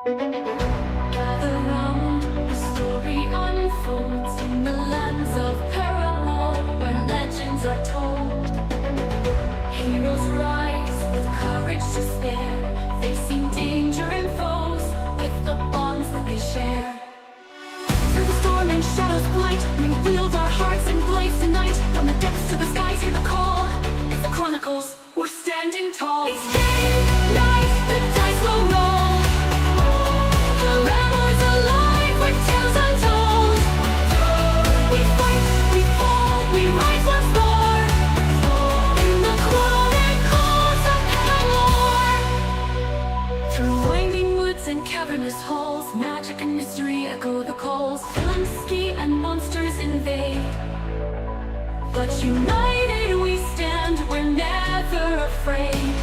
Gather round, the story unfolds in the lands of Paramoor, where legends are told. Heroes rise with courage to spare, facing danger and foes with the bonds that they share. Through the storm and shadows blight, we wield our hearts and blades tonight. From the depths to the skies, hear the call. It's the Chronicles, we're standing tall. It's day, night, the dice will roll. Paramour's alive with tales untold. We fight, we fall, we rise once more. In the Chronicles of Paramour. Through winding woods and cavernous halls, magic and mystery echo the calls. Spooki and monsters invade, but united we stand, we're never afraid.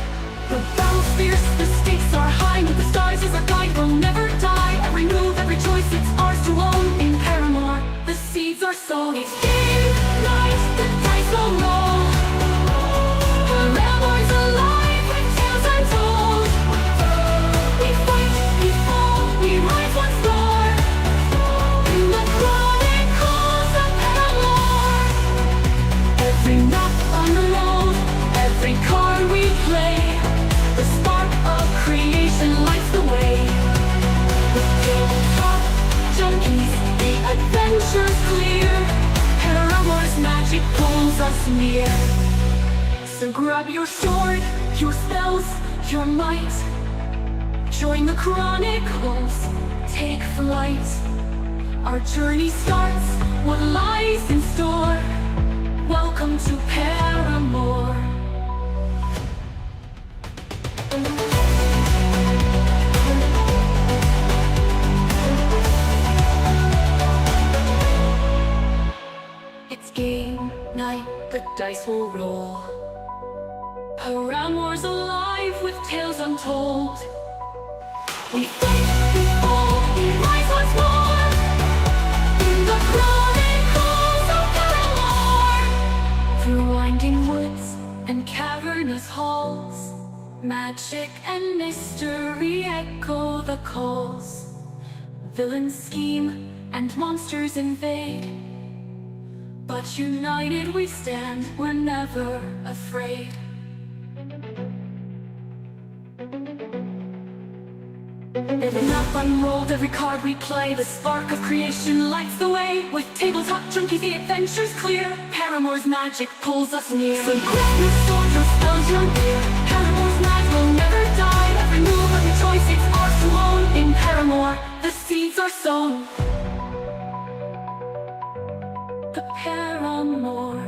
The battle's fierce, the stakes are high, with the stars as our guide, we'll never die. Every move, every choice, it's ours to own. In Paramour, the seeds are sown. It's day, night, the dice will roll. Paramour's alive with tales untold. We fight, we fall, we rise once more. In the Chronicles of Paramour. Every map unrolled, every card we play, the spark of creation lights the way. With Tabletop Junkies, the adventure's clear. Paramour's magic pulls us near. So grab your sword, your spells, your might. Join the Chronicles, take flight. Our journey starts, what lies in store. Welcome to Paramour. It's game night, the dice will roll. Paramour's alive with tales untold. We fight, we fall, we rise once more. In the Chronicles of Paramour. Through winding woods and cavernous halls, magic and mystery echo the calls. Villains scheme and monsters invade, but united we stand, we're never afraid. Every map unrolled, every card we play, the spark of creation lights the way. With Tabletop Junkie, the adventure's clear. Paramour's magic pulls us near. So grab your sword, your spells, your gear. Paramour's magic will never die. Every move, every choice, it's ours to own. In Paramour, the seeds are sown. The Paramour.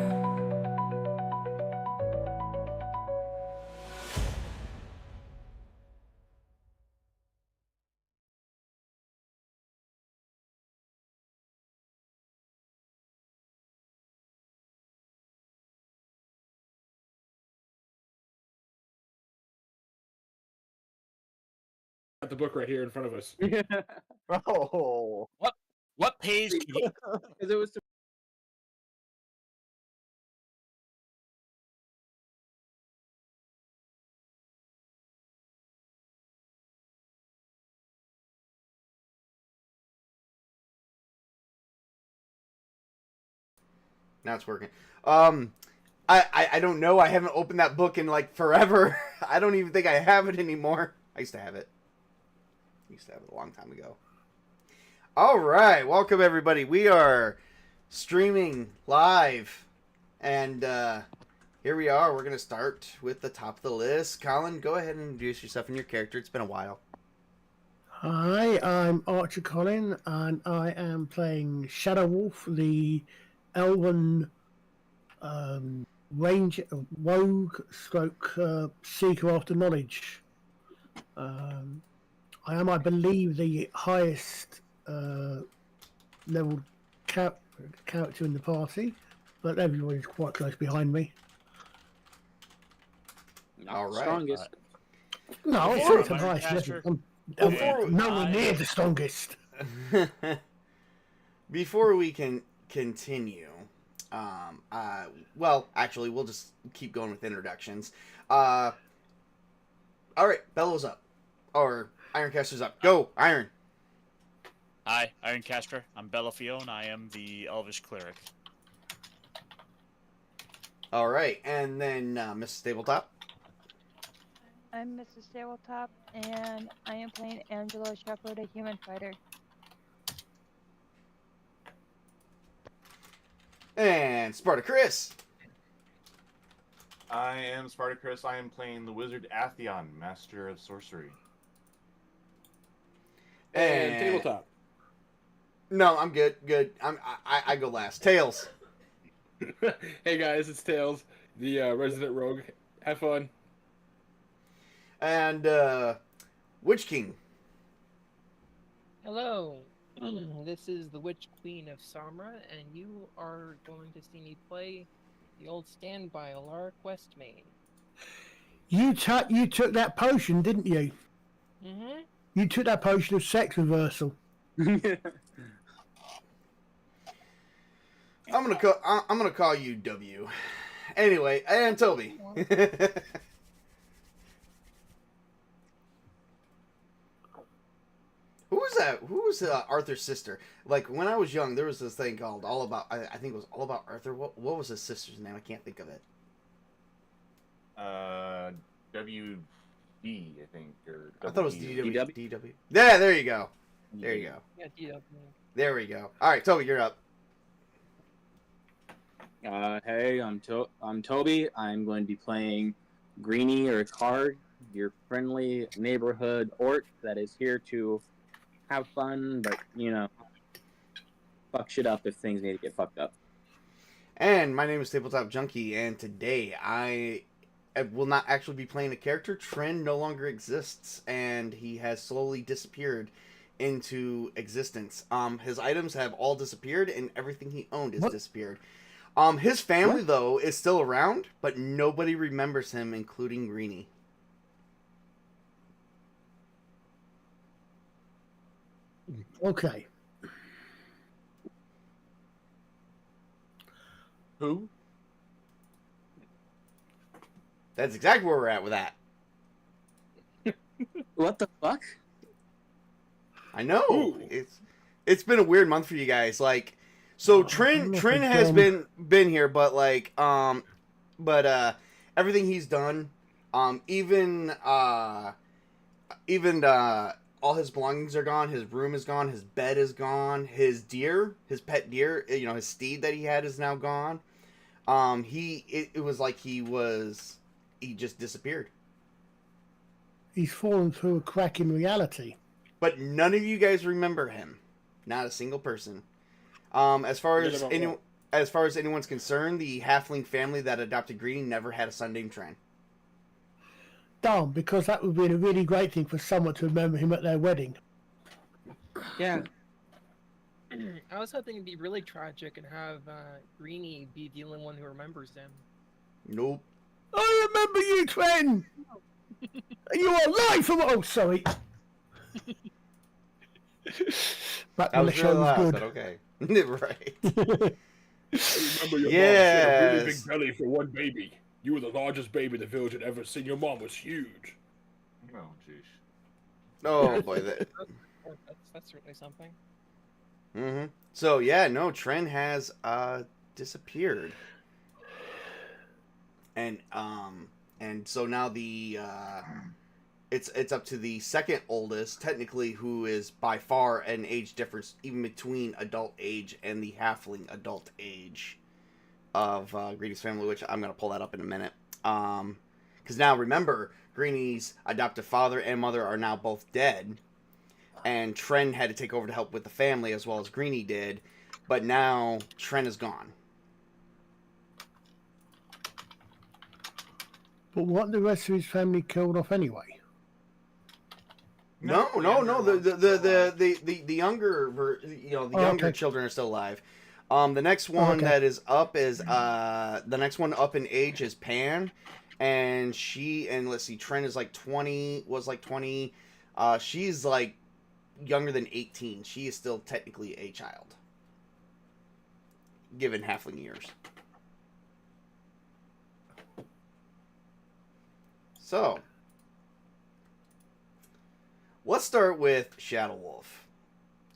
The book right here in front of us. Oh, What page can you... because it was. Now it's working. I don't know. I haven't opened that book in like forever. I don't even think I have it anymore. I used to have it. I used to have it a long time ago. All right, welcome everybody. We are streaming live, and here we are. We're gonna start with the top of the list. Colin, go ahead and introduce yourself and your character. It's been a while. Hi, I'm ArcherColin, and I am playing Shadow Wolf, the elven range rogue stroke seeker after knowledge. I am, I believe, the highest level character in the party, but everybody's quite close behind me. All right. Strongest. No, I'm Before- the highest Caster. level. Before- I'm nowhere near the strongest. Before we can continue, well, actually, we'll just keep going with introductions. All right, Bellows up. Or, Ironcaster's up. Go, Iron. Hi, Ironcaster. I'm Bellafione. I am the Elvish Cleric. All right, and then Mrs. Tabletop. I'm Mrs. Tabletop, and I am playing Angelo Shepherd, a human fighter. And Spartacus. I am Spartacus. I am playing the wizard Atheon, master of sorcery. And Tabletop. No, I'm good. Good. I go last. Tails. Hey guys, it's Tails, the resident rogue. Have fun. And Witch King. Hello, this is the Witch Queen of Samra, and you are going to see me play the old standby, Alara Questmain. You took that potion, didn't you? Mm-hmm. You took that potion of sex reversal. I'm gonna call you W. Anyway, and Tobey. Who was that? Who was Arthur's sister? Like when I was young, there was this thing called All About. I think it was All About Arthur. What was his sister's name? I can't think of it. WD, I think, or I thought it was DW. DW. Yeah, there you go. There you go. Yeah, DW. There we go. All right, Tobey, you're up. Hey, I'm Tobey. I'm going to be playing Greenie or Card, your friendly neighborhood orc that is here to have fun, but fuck shit up if things need to get fucked up. And my name is Tabletop Junkie, and today I will not actually be playing a character. Trend no longer exists, and he has slowly disappeared into existence. His items have all disappeared, and everything he owned has disappeared. His family, though, is still around, but nobody remembers him, including Greenie. Okay. Who? That's exactly where we're at with that. What the fuck? I know. Ooh. It's been a weird month for you guys. Like, so Trin has been here, but like everything he's done, even all his belongings are gone. His room is gone. His bed is gone. His pet deer, his steed that he had is now gone. It was like he just disappeared. He's fallen through a crack in reality. But none of you guys remember him. Not a single person. As far as anyone's concerned, the halfling family that adopted Greenie never had a son named Tran. Darn, because that would be a really great thing for someone to remember him at their wedding. Yeah. I was hoping it'd be really tragic and have Greenie be the only one who remembers him. Nope. I remember you, Tren! You are alive from... Oh, sorry. Back That when the was show really was loud, good. but okay. Right. I remember your mom had a Yes. really big belly for one baby. You were the largest baby the village had ever seen. Your mom was huge. Oh, jeez. Oh, boy. That's certainly something. Mm-hmm. So, yeah, no, Tren has disappeared. And so now it's up to the second oldest, technically, who is by far an age difference even between adult age and the halfling adult age of Greenie's family, which I'm going to pull that up in a minute. Because now, remember, Greenie's adoptive father and mother are now both dead, and Tren had to take over to help with the family as well as Greenie did, but now Tren is gone. But weren't the rest of his family killed off anyway? No. The younger, younger children are still alive. The next one that is up is the next one up in age is Pan, and let's see, Tren is like 20, was like 20. She's like younger than 18. She is still technically a child, given halfling years. Let's start with Shadow Wolf.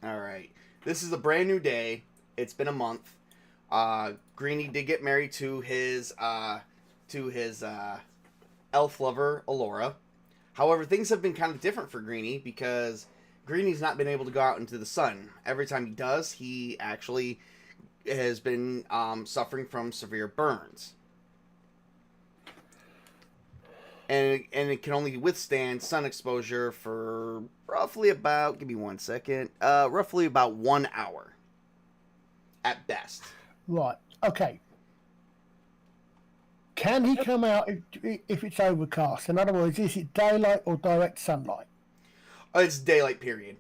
All right. This is a brand new day. It's been a month. Greenie did get married to his elf lover, Alora. However, things have been kind of different for Greenie because Greenie's not been able to go out into the sun. Every time he does, he actually has been suffering from severe burns. And it can only withstand sun exposure for roughly about, give me 1 second, roughly about 1 hour at best. Right. Okay. Can he come out if it's overcast? In other words, is it daylight or direct sunlight? It's daylight period.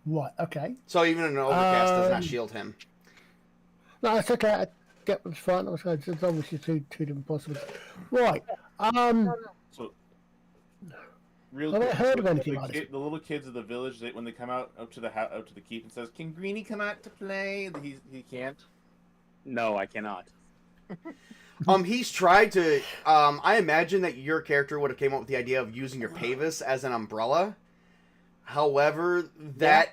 Right. Okay. So even an overcast does not shield him. No, it's okay. I get what's fine. It's obviously two different possibilities. Right. So, real I've not quick, heard of so anything like this. the little kids of the village, when they come out up to the keep and says, "Can Greenie come out to play?" He can't. No, I cannot. He's tried to. I imagine that your character would have came up with the idea of using your Pavis as an umbrella. However, that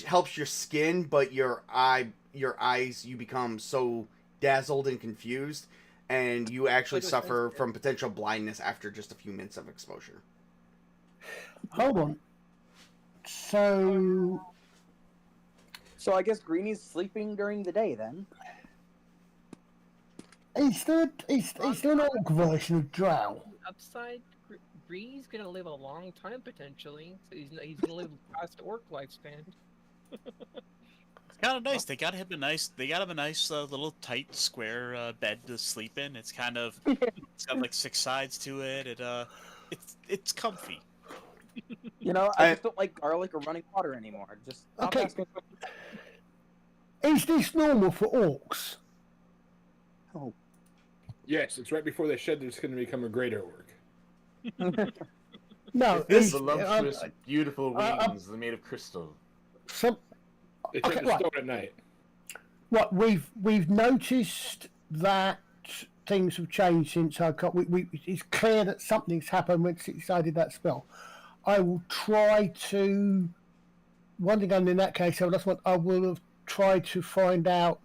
helps your skin, but your eyes, you become so dazzled and confused, and you actually suffer from potential blindness after just a few minutes of exposure. Hold on. So I guess Greenie's sleeping during the day then. he's still an orc version of Drow. Upside, Greenie's gonna live a long time potentially. So he's gonna live past orc lifespan. It's kind of nice. They got him a nice little tight square bed to sleep in. It's kind of it's got like 6 sides to it. It's comfy. You know, I just don't like garlic or running water anymore. Just stop Okay. asking. Is this normal for orcs? Oh. Yes, it's right before they shed their skin to become a greater orc. No. This voluptuous, beautiful uh, wings made of crystal. They turn Okay, to right. stone at night. What we've noticed that things have changed since I got. It's clear that something's happened when he decided that spell. I will try to. One thing, in that case, I will have tried to find out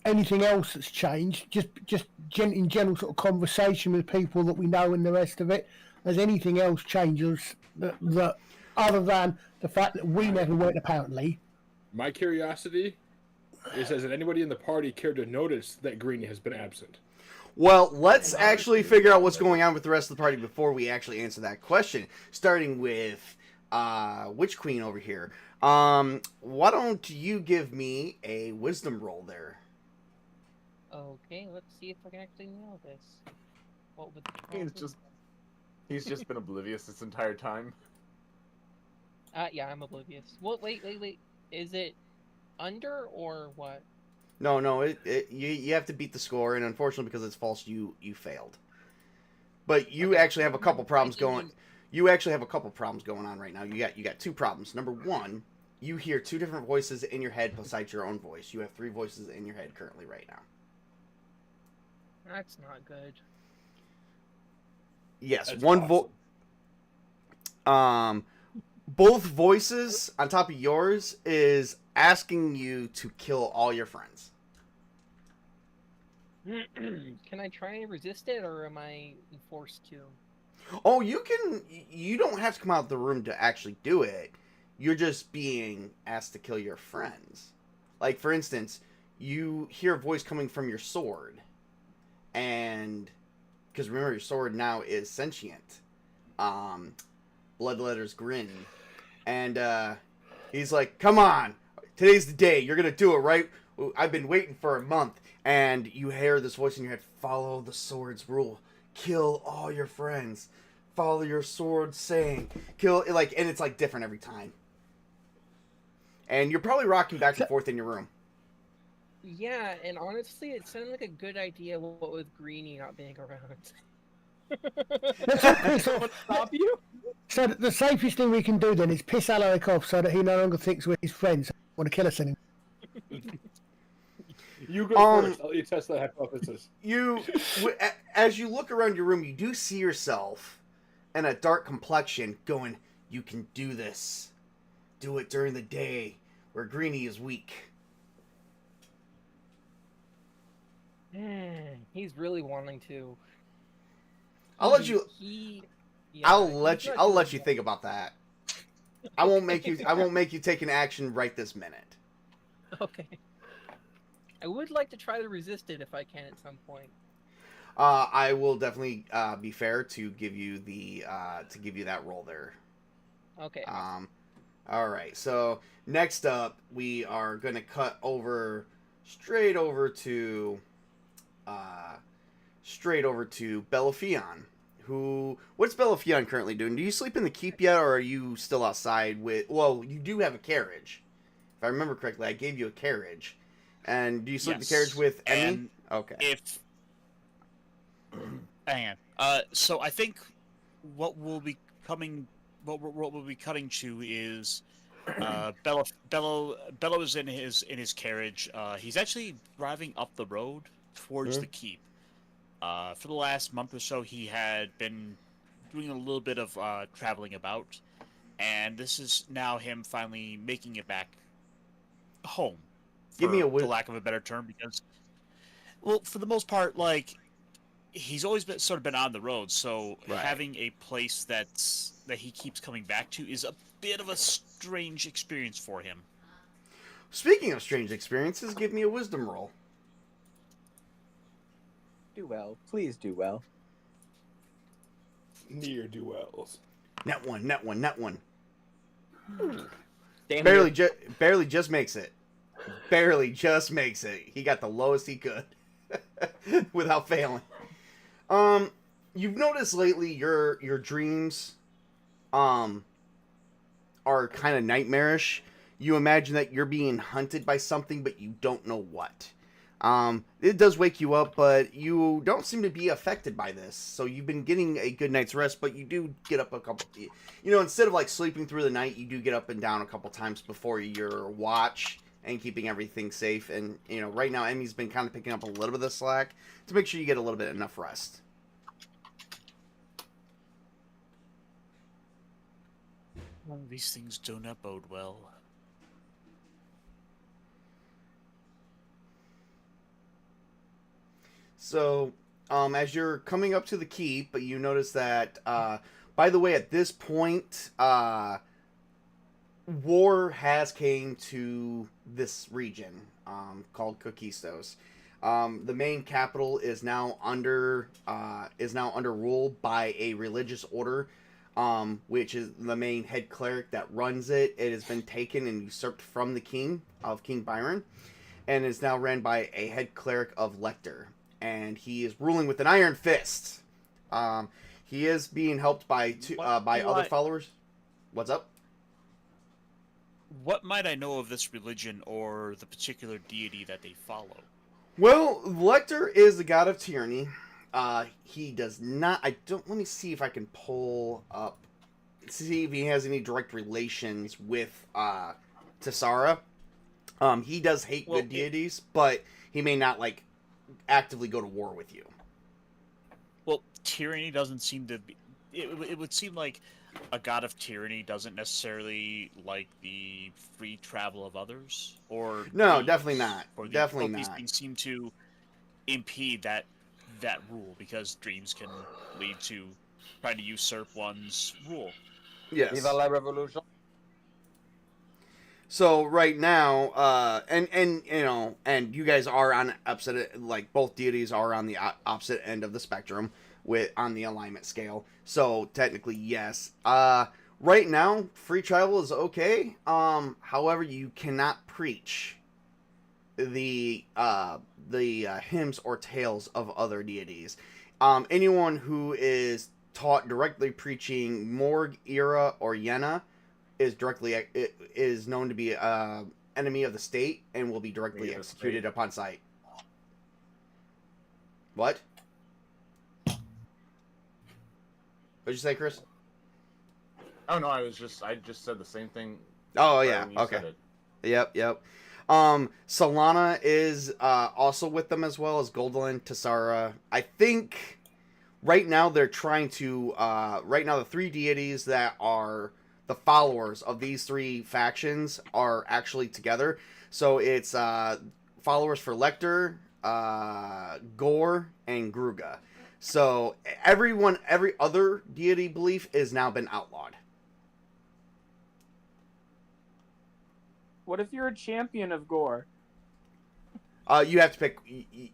anything else that's changed. Just in general sort of conversation with people that we know and the rest of it. Has anything else changes that other than the fact that we never went apparently? My curiosity is, has anybody in the party cared to notice that Greenie has been absent? Well, let's actually figure out what's going on with the rest of the party before we actually answer that question. Starting with Witch Queen over here. Why don't you give me a wisdom roll there? Okay, let's see if I can actually nail this. What would He's just been oblivious this entire time. yeah, I'm oblivious. Well, wait. Is it under or what? No, you have to beat the score, and unfortunately, because it's false, you failed. But you actually have a couple problems going. You actually have a couple problems going on right now. You got 2 problems. Number 1, you hear 2 different voices in your head besides your own voice. You have 3 voices in your head currently right now. That's not good. Yes, That's one awesome. both voices on top of yours is asking you to kill all your friends. Can I try and resist it, or am I forced to? Oh, you don't have to come out of the room to actually do it. You're just being asked to kill your friends. Like, for instance, you hear a voice coming from your sword. And, because remember, your sword now is sentient. Bloodletter's grin. And, he's like, come on, today's the day, you're gonna do it, right? I've been waiting for a month. And you hear this voice in your head, follow the sword's rule. Kill all your friends. Follow your sword saying. Kill, like, and it's, like, different every time. And you're probably rocking back and forth in your room. Yeah, and honestly, it sounded like a good idea. What with Greenie not being around. Stop you? So the safest thing we can do then is piss Alaric off so that he no longer thinks we're his friends want to kill us anymore. You go first. I'll let you test that hypothesis. As you look around your room, you do see yourself, and a dark complexion going, "You can do this. Do it during the day where Greenie is weak." He's really wanting to. I'll let you. He. I'll he's let you. not I'll doing let you that. think about that. I won't make you. I won't make you take an action right this minute. Okay. I would like to try to resist it if I can at some point. I will definitely be fair to give you the that roll there. Okay. All right. So next up, we are gonna cut over straight over to Bellafion. What's Bellafion currently doing? Do you sleep in the keep yet, or are you still outside with? Well, you do have a carriage, if I remember correctly. I gave you a carriage, and do you sleep in the carriage with Emmy? And Okay. If hang on. So I think what we'll be cutting to is Bello is in his carriage. He's actually driving up the road towards the keep. For the last month or so, he had been doing a little bit of traveling about, and this is now him finally making it back home. Give me a for lack of a better term, because, well, for the most part, like, he's always been on the road, so Right. having a place that he keeps coming back to is a bit of a strange experience for him. Speaking of strange experiences, give me a wisdom roll. Do well. Please do well. Near duels. Net one. Damn Barely it. just makes it. Barely just makes it. He got the lowest he could without failing. You've noticed lately your dreams are kind of nightmarish. You imagine that you're being hunted by something, but you don't know what. It does wake you up, but you don't seem to be affected by this. So you've been getting a good night's rest, but you do get up a couple. Instead of like sleeping through the night, you do get up and down a couple times before your watch and keeping everything safe. And right now, Emmy's been kind of picking up a little bit of the slack to make sure you get a little bit enough rest. Well, these things do not bode well. So, as you're coming up to the keep, but you notice that, by the way, at this point, war has came to this region, called Coquistos. The main capital is now under rule by a religious order, which is the main head cleric that runs it. It has been taken and usurped from the king of King Byron, and is now ran by a head cleric of Lecter. And he is ruling with an iron fist. He is being helped by other followers. What's up? What might I know of this religion or the particular deity that they follow? Well, Lecter is the god of tyranny. He does not. Let me see if I can pull up. See if he has any direct relations with Tessara. He does hate good deities, but he may not actively go to war with you. Well, tyranny doesn't seem to be... It would seem like a god of tyranny doesn't necessarily like the free travel of others, or... No, definitely not. Definitely These not. things seem to impede that rule, because dreams can lead to trying to usurp one's rule. Yes. Viva la revolution. So right now, and you guys are on opposite, both deities are on the opposite end of the spectrum on the alignment scale. So technically, yes. Right now, free travel is okay. However, you cannot preach the hymns or tales of other deities. Anyone who is taught directly preaching Morg, Ira, or Yenna is known to be enemy of the state and will be directly executed upon sight. What? What'd you say, Chris? Oh no, I just said the same thing. Oh yeah, when you okay. said it. Yep. Solana is also with them, as well as Goldlin, Tessara. I think right now they're trying to right now the three deities that are the followers of these three factions are actually together. So it's followers for Lecter, Gore, and Gruga. So every other deity belief is now been outlawed. What if you're a champion of Gore? You have to pick.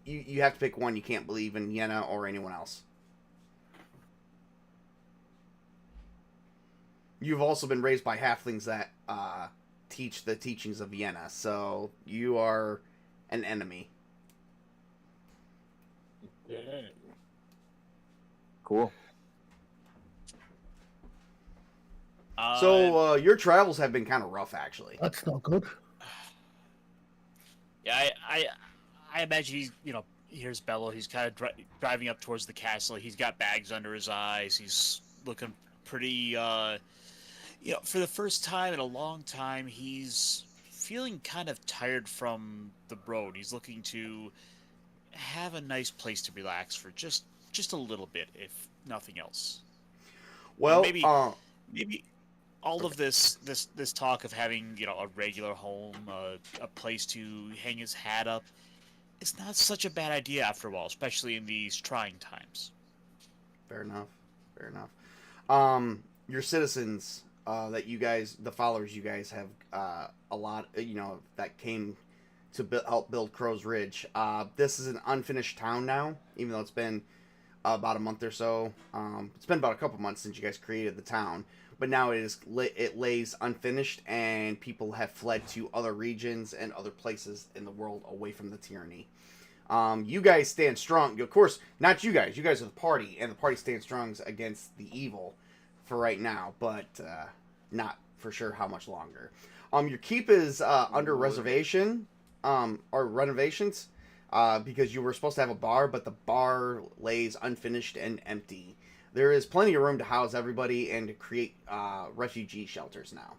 You have to pick one. You can't believe in Yenna or anyone else. You've also been raised by halflings that teach the teachings of Vienna, so you are an enemy. Cool. So your travels have been kind of rough, actually. That's not good. Yeah, I imagine he's, here's Bello. He's kind of driving up towards the castle. He's got bags under his eyes. He's looking pretty, for the first time in a long time, he's feeling kind of tired from the road. He's looking to have a nice place to relax for just a little bit, if nothing else. Well, maybe all of this talk of having a regular home, a place to hang his hat up, it's not such a bad idea after a while, especially in these trying times. Fair enough. Fair enough. Your citizens, that you guys, the followers you guys have, a lot, that came to help build Crow's Ridge. This is an unfinished town now, even though it's been about a month or so. It's been about a couple months since you guys created the town, but now it lays unfinished, and people have fled to other regions and other places in the world away from the tyranny. You guys stand strong. Of course, not you guys. You guys are the party, and the party stands strong against the evil for right now, but not for sure how much longer. Your keep is under reservation, or renovations, because you were supposed to have a bar, but the bar lays unfinished and empty. There is plenty of room to house everybody and to create refugee shelters now.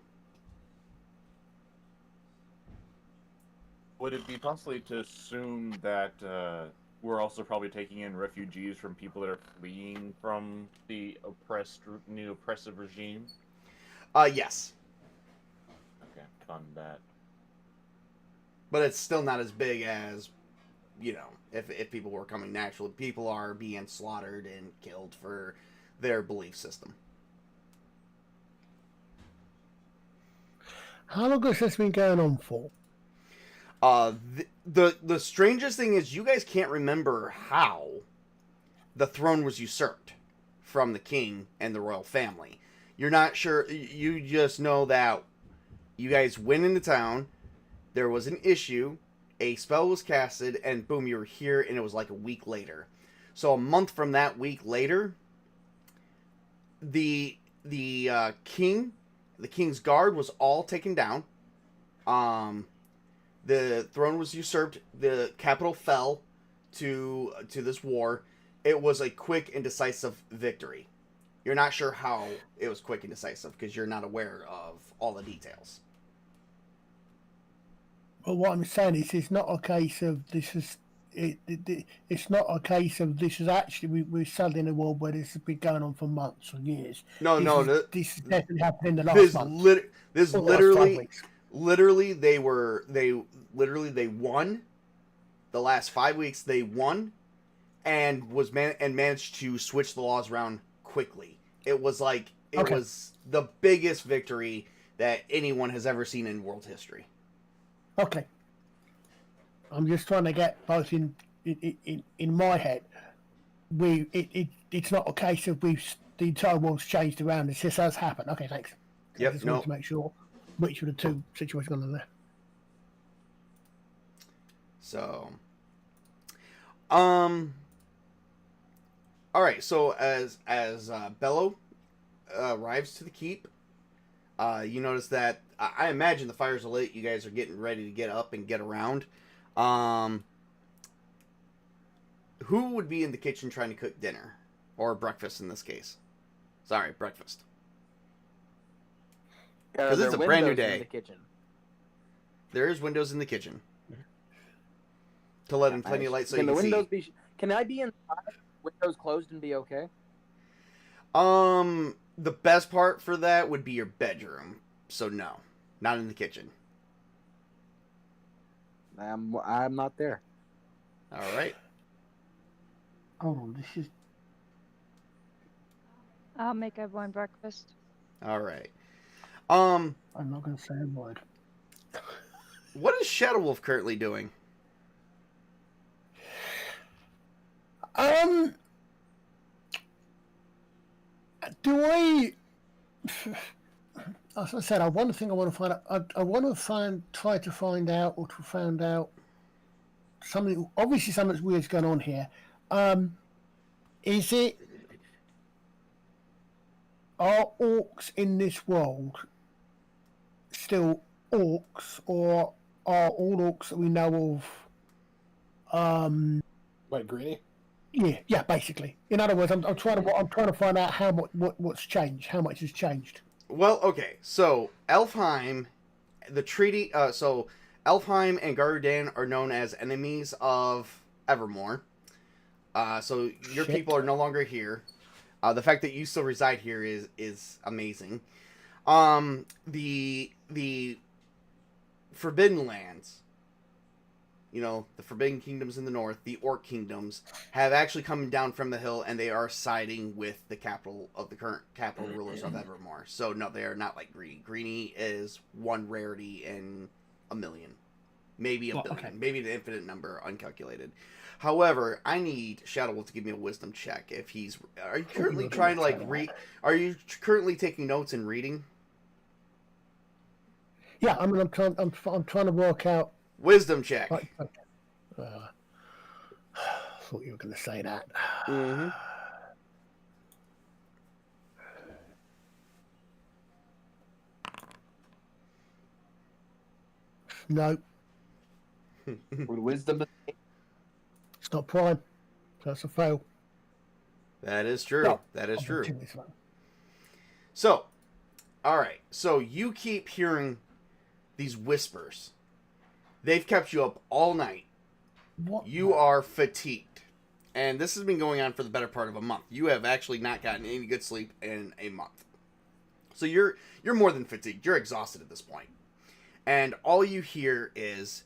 Would it be possible to assume that we're also probably taking in refugees from people that are fleeing from the new oppressive regime? Yes. Okay, on that. But it's still not as big as, if people were coming naturally. People are being slaughtered and killed for their belief system. How long has this been going on for? The strangest thing is you guys can't remember how the throne was usurped from the king and the royal family. You're not sure. You just know that you guys went into town, there was an issue, a spell was casted, and boom, you were here, and it was like a week later. So a month from that week later, the king's guard was all taken down. The throne was usurped. The capital fell to this war. It was a quick and decisive victory. You're not sure how it was quick and decisive because you're not aware of all the details. But what I'm saying is, it's not a case of this is. It's not a case of this is actually we're suddenly in a world where this has been going on for months or years. This is definitely happened in the last month. This literally they won the last 5 weeks. They won and managed to switch the laws around quickly. It was like it was the biggest victory that anyone has ever seen in world history. Okay. I'm just trying to get both in my head. It's not a case of the entire world's changed around. It just has happened. Okay, thanks. Yep. I just wanted to make sure which of the two situations going on there. So, all right. So as Bello arrives to the keep, you notice that I imagine the fires are lit. You guys are getting ready to get up and get around. Who would be in the kitchen trying to cook dinner or breakfast in this case? Sorry, breakfast. Because it's a brand new day. In the kitchen. There is windows in the kitchen to let in plenty of light so you can see. Can I be inside windows closed and be okay? The best part for that would be your bedroom. So no, not in the kitchen. I'm not there. All right. Hold on, this is. I'll make everyone breakfast. All right. I'm not going to say a word. What is Shadow Wolf currently doing? Do I? As I said, one thing I want to find out. I want to try to find out, or to find out something. Obviously, something's weird's going on here. Is it? Are orcs in this world still orcs, or are all orcs that we know of? Like Greenie? Yeah, basically. In other words, I'm trying to find out what's changed, how much has changed. Well, okay. So Elfheim, the treaty. So Elfheim and Gardan are known as enemies of Evermore. So your Shit. people are no longer here. The fact that you still reside here is amazing. The Forbidden Lands, you know, the Forbidden Kingdoms in the north, the Orc Kingdoms, have actually come down from the hill, and they are siding with the capital of the current capital rulers of Evermore. So no, they are not like Greenie. Greenie is one rarity in a million, maybe a billion, okay. maybe the infinite number, uncalculated. However, I need Shadow Wolf to give me a wisdom check. If he's, are you currently trying to like read? Are you currently taking notes and reading? Yeah, I mean, I'm trying to work out. Wisdom check. Thought you were going to say that. Mm-hmm. No, With wisdom. it's not prime. That's a fail. That is true. No, That is I'll true. continue this one. So, all right. So you keep hearing these whispers. They've kept you up all night. What? You are fatigued. And this has been going on for the better part of a month. You have actually not gotten any good sleep in a month. So you're more than fatigued. You're exhausted at this point. And all you hear is,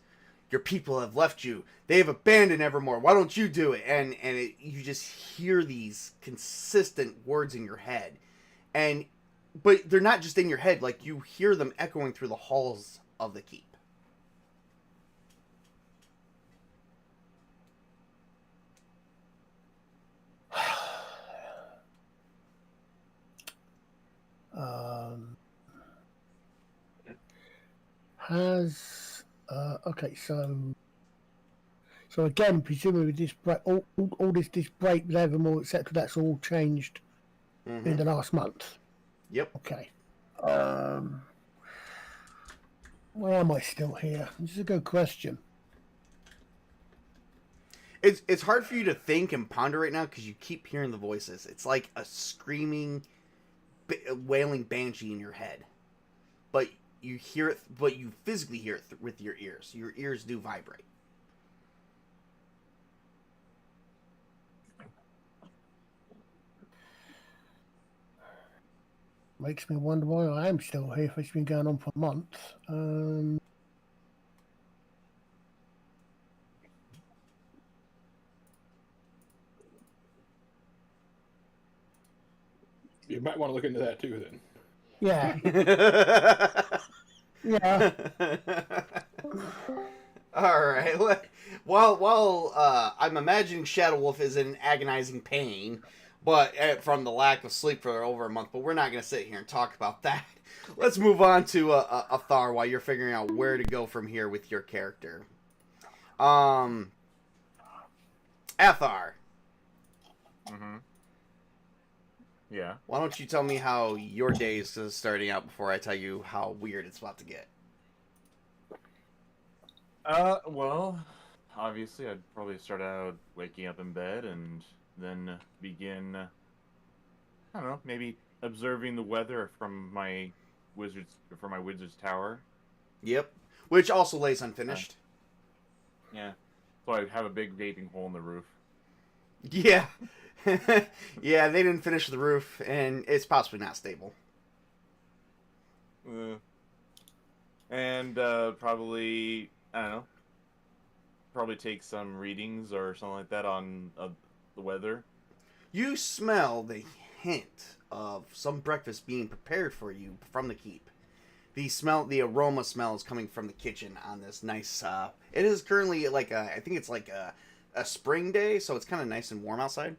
your people have left you. They have abandoned Evermore. Why don't you do it? And you just hear these consistent words in your head. But they're not just in your head. Like, you hear them echoing through the halls of the keep. Okay, so again, presumably this break, all this break with Evermore, etc., that's all changed in the last month. Yep. Okay. Why am I still here? This is a good question. It's hard for you to think and ponder right now because you keep hearing the voices. It's like a screaming, wailing banshee in your head. But you hear it, but you physically hear it with your ears. Your ears do vibrate. Makes me wonder why I am still here if it's been going on for months. You might want to look into that too, then. Yeah. Yeah. All right. While I'm imagining Shadow Wolf is in agonizing pain, but from the lack of sleep for over a month. But we're not going to sit here and talk about that. Let's move on to Athar while you're figuring out where to go from here with your character. Athar. Mm-hmm. Yeah. Why don't you tell me how your day is starting out before I tell you how weird it's about to get? Well, obviously I'd probably start out waking up in bed and then begin, I don't know, maybe observing the weather from my wizard's tower. Yep. Which also lays unfinished. Yeah. So I'd have a big gaping hole in the roof. Yeah. Yeah, they didn't finish the roof, and it's possibly not stable. And probably, I don't know, probably take some readings or something like that on the weather. You smell the hint of some breakfast being prepared for you from the keep. The aroma smell is coming from the kitchen on this nice, it is currently like I think it's like a spring day, so it's kind of nice and warm outside.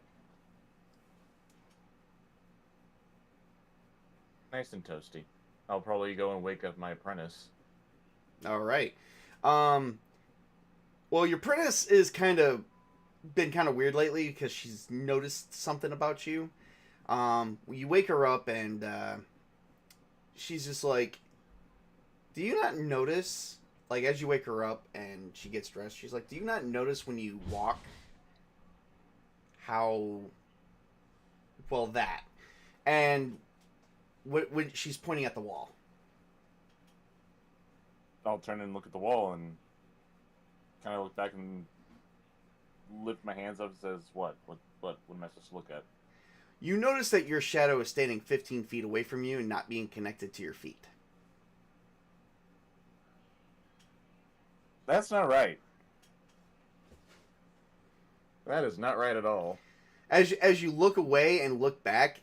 Nice and toasty. I'll probably go and wake up my apprentice. All right. Well, your apprentice is been kind of weird lately because she's noticed something about you. You wake her up and she's just like, do you not notice, like, as you wake her up and she gets dressed, she's like, do you not notice when you walk how, well, that. And when she's pointing at the wall. I'll turn and look at the wall and kind of look back and lift my hands up and says, what am I supposed to look at? You notice that your shadow is standing 15 feet away from you and not being connected to your feet. That's not right. That is not right at all. As you look away and look back,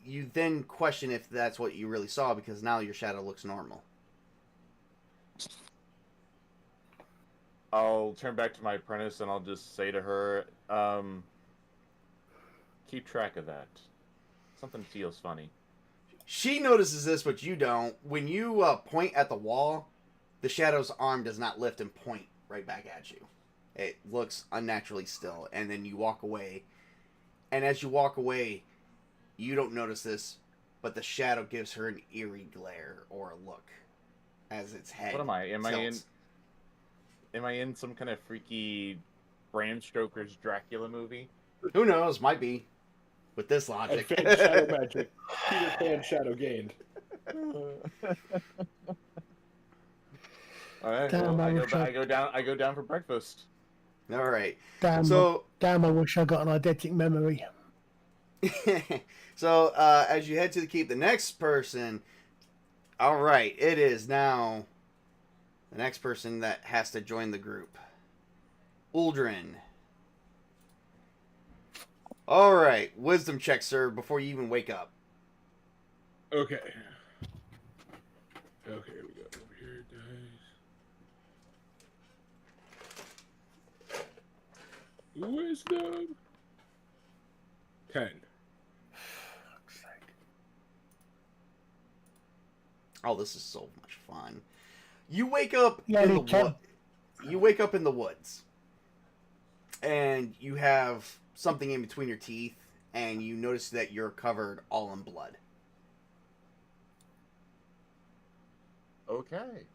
you then question if that's what you really saw, because now your shadow looks normal. I'll turn back to my apprentice and I'll just say to her, keep track of that. Something feels funny. She notices this, but you don't. When you point at the wall, the shadow's arm does not lift and point right back at you. It looks unnaturally still, and then you walk away. And as you walk away, you don't notice this, but the shadow gives her an eerie glare or a look as its head. What am I? tilts. Am I in some kind of freaky Bram Stoker's Dracula movie? Who knows? Might be. With this logic. Advanced shadow magic. Peter Pan shadow gained. All right. Damn, Well, I I go down for breakfast. All right. Damn, So, I wish I got an eidetic memory. so as you head to the keep, the next person. All right, it is now the next person that has to join the group. Uldrin. All right, wisdom check, sir, before you even wake up. Okay. Okay, we go over here, guys. Wisdom. 10. Oh, this is so much fun. You wake up Yeah, in the me too. wood. You wake up in the woods, and you have something in between your teeth, and you notice that you're covered all in blood. Okay.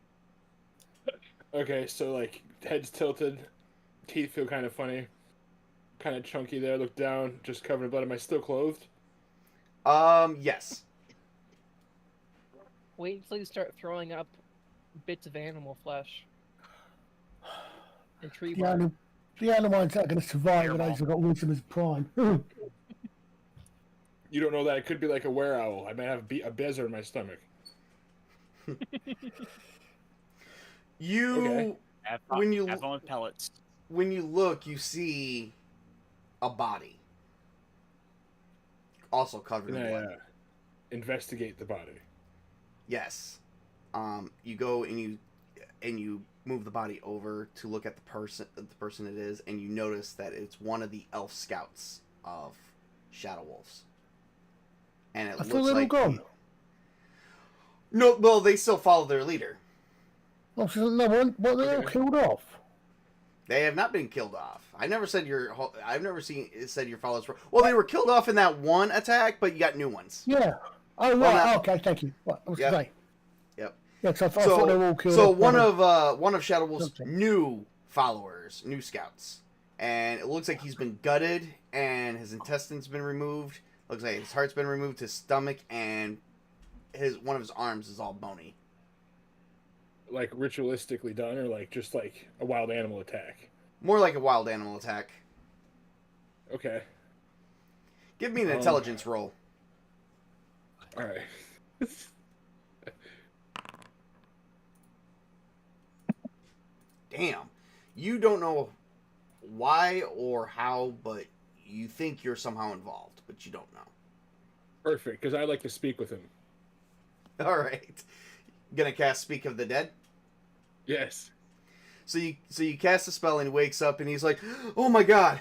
Okay, so like head's tilted, teeth feel kind of funny, kind of chunky there. Look down, just covered in blood. Am I still clothed? Yes. Wait until you start throwing up bits of animal flesh. And tree bark. The only ones that are going to survive are those who've got wisdom as prime. You don't know that. It could be like a were owl. I might have a bezer in my stomach. You Okay. Have When you- have fun with pellets. when you look, you see a body, also covered Can in I blood. investigate the body? Yes. You go and you move the body over to look at the person it is, and you notice that it's one of the elf scouts of Shadow Wolves. And it I looks thought they were like gone. No, well, they still follow their leader. Oh, so no one, what, they all Okay. killed off? They have not been killed off. I've never said said your followers were. Well, they were killed off in that one attack, but you got new ones. Yeah. Oh, right. Well, not- Okay, thank you. What I was Yep. going to say. Yep. Yeah, because I thought they were all killed So off. one of Shadow Wolf's Okay. new followers, new scouts, and it looks like he's been gutted and his intestines been removed. Looks like his heart's been removed, his stomach, and one of his arms is all bony. Like ritualistically done, or like just like a wild animal attack? More like a wild animal attack. Okay. Give me an intelligence roll. All right. Damn. You don't know why or how, but you think you're somehow involved, but you don't know. Perfect, because I'd like to speak with him. All right. Gonna cast Speak of the Dead? Yes. So you cast a spell and he wakes up and he's like, "Oh my god.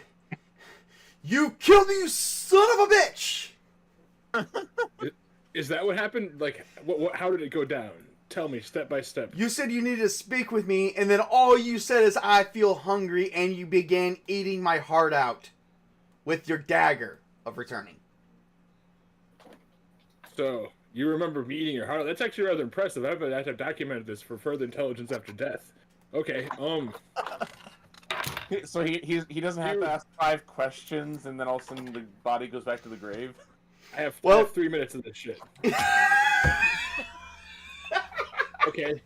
You killed me, you son of a bitch!" Is that what happened? Like, how did it go down? Tell me, step by step. You said you needed to speak with me, and then all you said is, "I feel hungry," and you began eating my heart out with your dagger of returning. So, you remember me eating your heart out? That's actually rather impressive. I've have documented this for further intelligence after death. Okay, So he doesn't have to ask 5 questions, and then all of a sudden the body goes back to the grave. I have 3 minutes of this shit. Okay.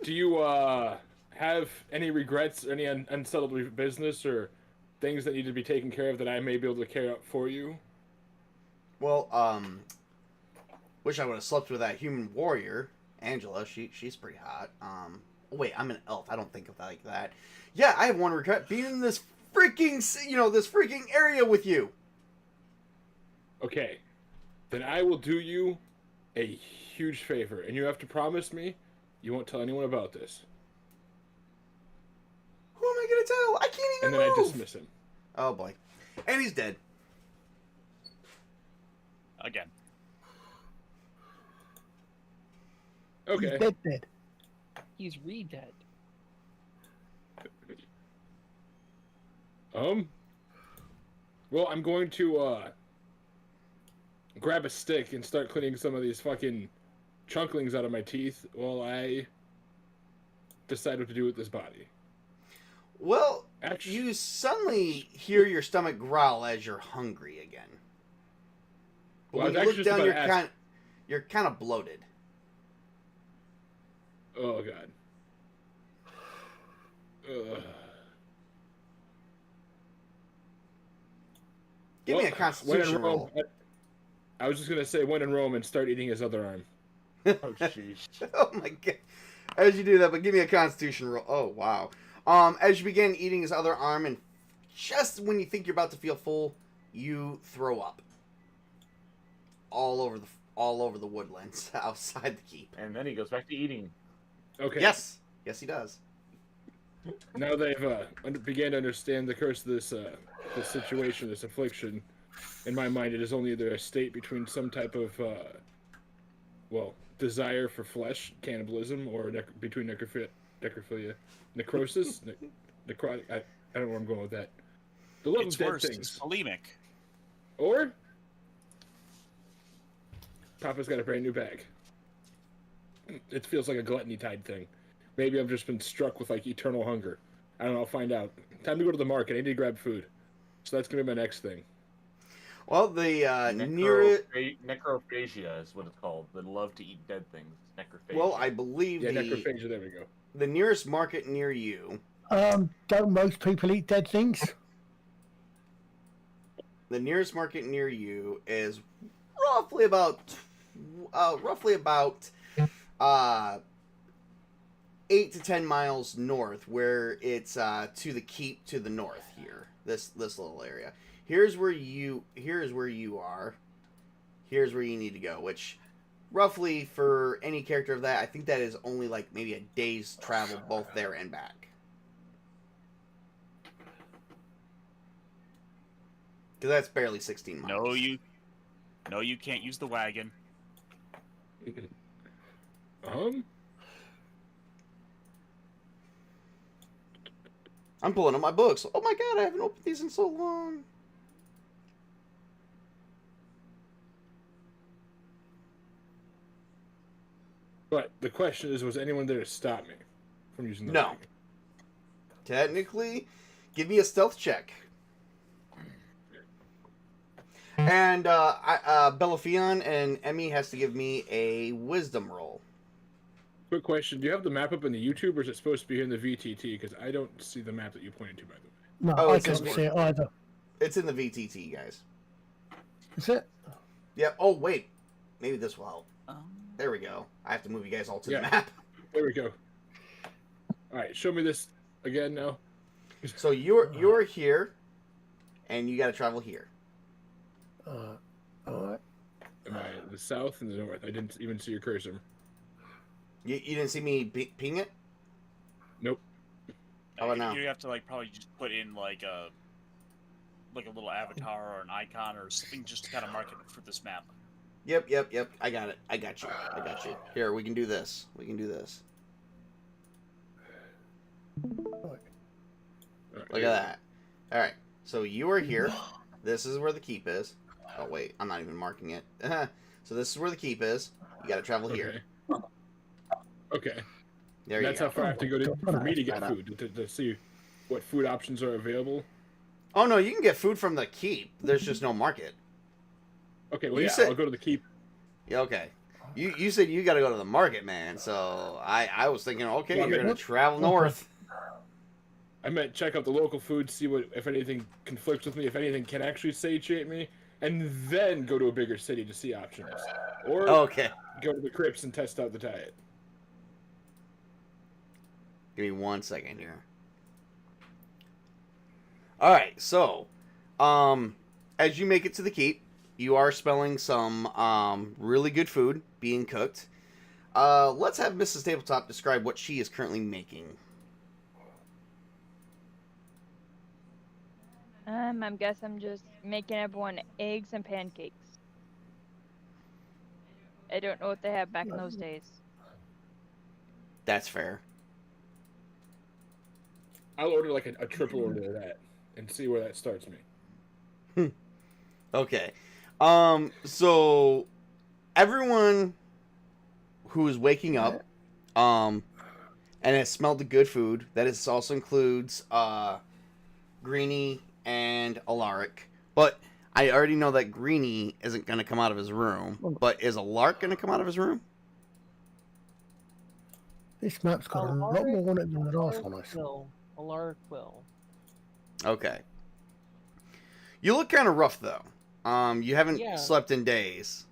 Do you have any regrets, any unsettled business, or things that need to be taken care of that I may be able to carry out for you? Well, wish I would have slept with that human warrior, Angela. She's pretty hot. Wait, I'm an elf. I don't think of it like that. Yeah, I have one regret: being in this freaking, this freaking area with you. Okay. Then I will do you a huge favor, and you have to promise me you won't tell anyone about this. Who am I gonna tell? I can't even And then move. I dismiss him. Oh boy, and he's dead. Again. Okay. He's dead. He's re-dead. Well, I'm going to grab a stick and start cleaning some of these fucking chunklings out of my teeth while I decide what to do with this body. Well, Actually, you suddenly hear your stomach growl as you're hungry again. But Well, I when was you actually look just down, about to ask- you're kind of bloated. oh god. Ugh. Give me a Well, Constitution when in Rome, roll. I was just gonna say when in Rome and start eating his other arm. Oh, jeez. Oh my god! As you do that, but give me a Constitution roll. Oh wow! As you begin eating his other arm, and just when you think you're about to feel full, you throw up all over the woodlands outside the keep. And then he goes back to eating. Okay. Yes, he does. Now they've began to understand the curse of this situation, this affliction. In my mind, it is only either a state between some type of, desire for flesh, cannibalism, or between necrophilia, necrosis, necrotic. I don't know where I'm going with that. The love It's of dead worse. things. It's bulimic. Or Papa's got a brand new bag. It feels like a gluttony type thing. Maybe I've just been struck with like eternal hunger. I don't know. I'll find out. Time to go to the market. I need to grab food. So that's gonna be my next thing. Well, the nearest. Necrophagia is what it's called. They love to eat dead things. Necrophagia. Well, I believe Yeah, necrophagia. There we go. the nearest market near you. Don't most people eat dead things? The nearest market near you is roughly about 8 to 10 miles north, where it's to the keep to the north here. This little area. Here's where you are. Here's where you need to go, which roughly for any character of that, I think that is only like maybe a day's travel both there and back. Because that's barely 16 miles. No, you can't use the wagon. I'm pulling up my books. Oh my god, I haven't opened these in so long. But the question is, was anyone there to stop me from using the No. wagon? Technically, give me a stealth check. And Bellafion and Emmy has to give me a wisdom roll. Quick question: do you have the map up in the YouTube, or is it supposed to be here in the VTT? Because I don't see the map that you pointed to, by the way. No, Oh, I it says can't see it either. It's in the VTT, guys. Is it? Yep. Oh, wait. Maybe this will help. Um, There we go. I have to move you guys all to Yeah. the map. There we go. All right, show me this again now. So you're here, and you got to travel here. All right. Am I the south and the north? I didn't even see your cursor. You didn't see me ping it? Nope. How about now? You have to like probably just put in like a little avatar or an icon or something just to kind of mark it for this map. Yep. I got it. I got you. Here, we can do this. All right. Look at that. All right. So you are here. This is where the keep is. Oh wait, I'm not even marking it. So this is where the keep is. You got to travel here. Okay. There you That's go. how far I have to go for me to get food to see what food options are available. Oh no, you can get food from the keep. There's just no market. Okay, well You yeah, said- I'll go to the keep. Yeah, okay. You said you got to go to the market, man. So I was thinking, okay, Well, you're gonna travel north. I meant check out the local food, see what if anything conflicts with me, if anything can actually satiate me, and then go to a bigger city to see options, or Okay. go to the crypts and test out the diet. Give me 1 second here. All right, so, as you make it to the keep, you are smelling some really good food being cooked. Let's have Mrs. Tabletop describe what she is currently making. I guess I'm just making everyone eggs and pancakes. I don't know what they had back in those days. That's fair. I'll order like a triple order of that and see where that starts me. Okay. So everyone who is waking up, and has smelled the good food, that is also includes Greenie and Alaric. But I already know that Greenie isn't going to come out of his room. But is Alaric going to come out of his room? This map's got a lot more on it than the last one I saw. Alaric will. Okay. You look kind of rough though. You haven't Yeah. slept in days.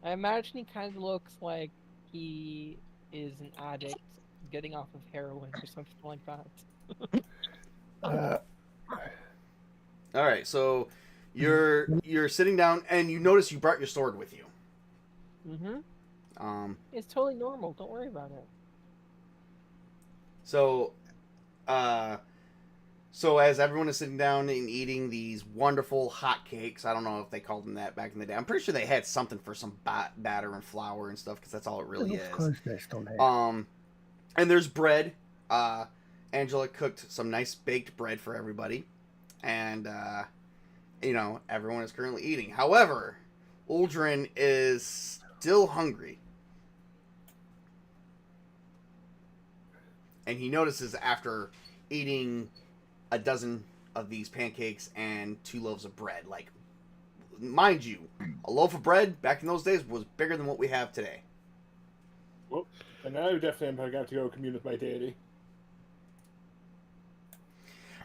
I imagine he kind of looks like he is an addict getting off of heroin or something like that. All right, so you're sitting down and you notice you brought your sword with you. Mm-hmm. It's totally normal. Don't worry about it. So as everyone is sitting down and eating these wonderful hot cakes, I don't know if they called them that back in the day. I'm pretty sure they had something for some batter and flour and stuff because that's all it really is. Crow's nest on here. And there's bread. Angela cooked some nice baked bread for everybody, and everyone is currently eating. However, Uldren is still hungry. And he notices after eating a dozen of these pancakes and 2 loaves of bread, like, mind you, a loaf of bread back in those days was bigger than what we have today. Well, and now definitely I'm going to have to go commune with my deity.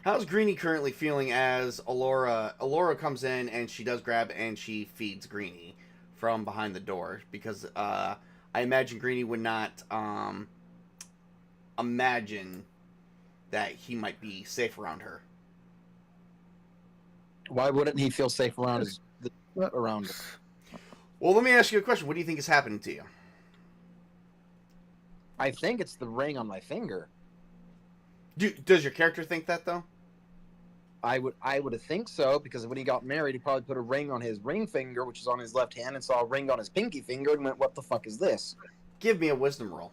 How's Greenie currently feeling as Alora comes in and she does grab and she feeds Greenie from behind the door? Because I imagine Greenie would not imagine that he might be safe around her. Why wouldn't he feel safe around around her? Well, let me ask you a question. What do you think is happening to you? I think it's the ring on my finger. Does your character think that, though? I would think so, because when he got married, he probably put a ring on his ring finger, which is on his left hand, and saw a ring on his pinky finger and went, "What the fuck is this?" Give me a wisdom roll.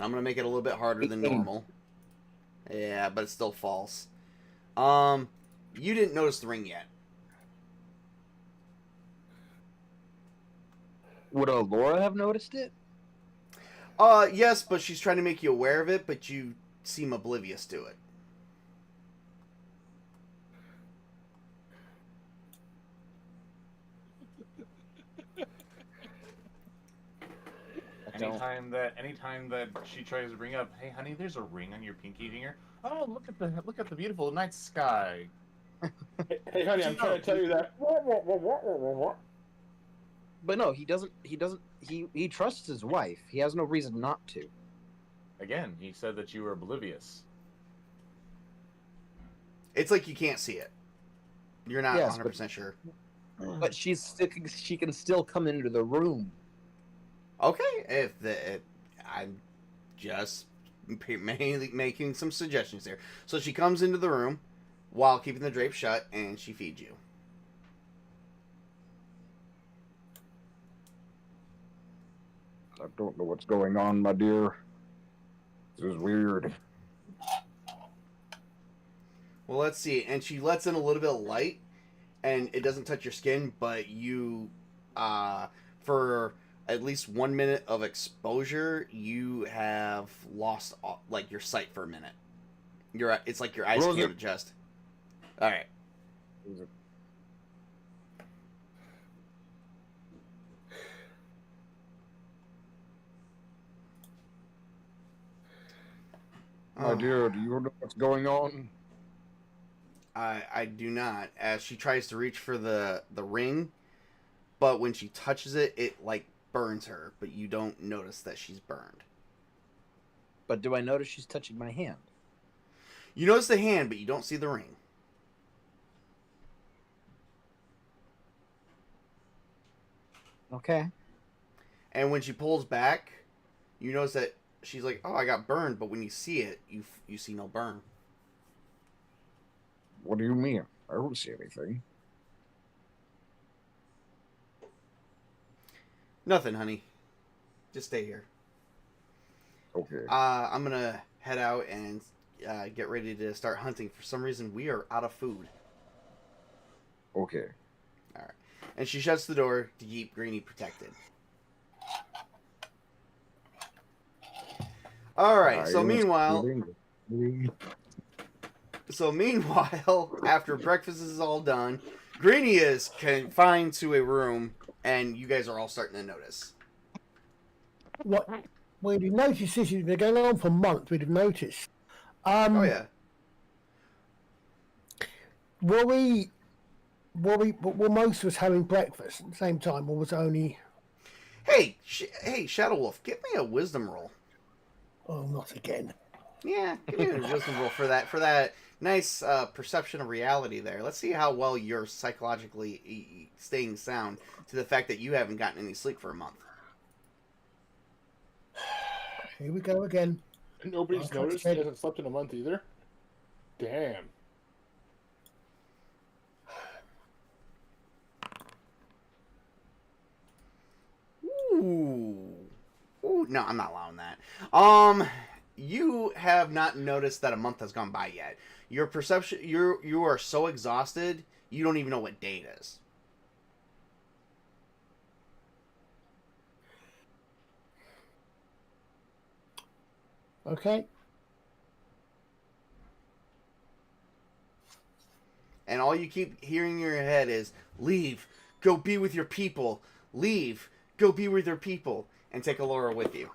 I'm going to make it a little bit harder than normal. Yeah, but it's still false. You didn't notice the ring yet. Would Laura have noticed it? Yes, but she's trying to make you aware of it, but you seem oblivious to it. Anytime that she tries to bring up, hey honey, there's a ring on your pinky finger. Oh, look at the beautiful night sky. Hey, honey, I'm trying to tell you that. But no, he doesn't. He trusts his wife. He has no reason not to. Again, he said that you were oblivious. It's like you can't see it. You're not Yes, 100% sure. But she can still come into the room. Okay, I'm just mainly making some suggestions there. So she comes into the room while keeping the drape shut, and she feeds you. I don't know what's going on, my dear. This is weird. Well, let's see. And she lets in a little bit of light, and it doesn't touch your skin, but you, for at least 1 minute of exposure, you have lost like your sight for a minute. It's like your eyes can't adjust. All right. My dear, do you know what's going on? I do not. As she tries to reach for the ring, but when she touches it, it like burns her, but you don't notice that she's burned. But do I notice she's touching my hand? You notice the hand, but you don't see the ring. Okay. And when she pulls back, you notice that she's like, "Oh, I got burned," but when you see it, you see no burn. What do you mean? I don't see anything. Nothing, honey. Just stay here. Okay. I'm gonna head out and get ready to start hunting. For some reason, we are out of food. Okay. All right. And she shuts the door to keep Greenie protected. All right. So meanwhile, after breakfast is all done, Greenie is confined to a room, and you guys are all starting to notice. What we'd have noticed this has been going on for months. We'd have noticed. Oh yeah. Were most of us having breakfast at the same time, or was it only? Hey, Shadow Wolf, give me a wisdom roll. Oh, not again. Yeah, give me a wisdom roll for that nice perception of reality there. Let's see how well you're psychologically staying sound to the fact that you haven't gotten any sleep for a month. Here we go again. Nobody's noticed he hasn't slept in a month either? Damn. Ooh, no, I'm not allowing that. You have not noticed that a month has gone by yet. Your perception, you are so exhausted, you don't even know what day it is. Okay. And all you keep hearing in your head is, leave, go be with your people. Leave, go be with your people. And take Alora with you.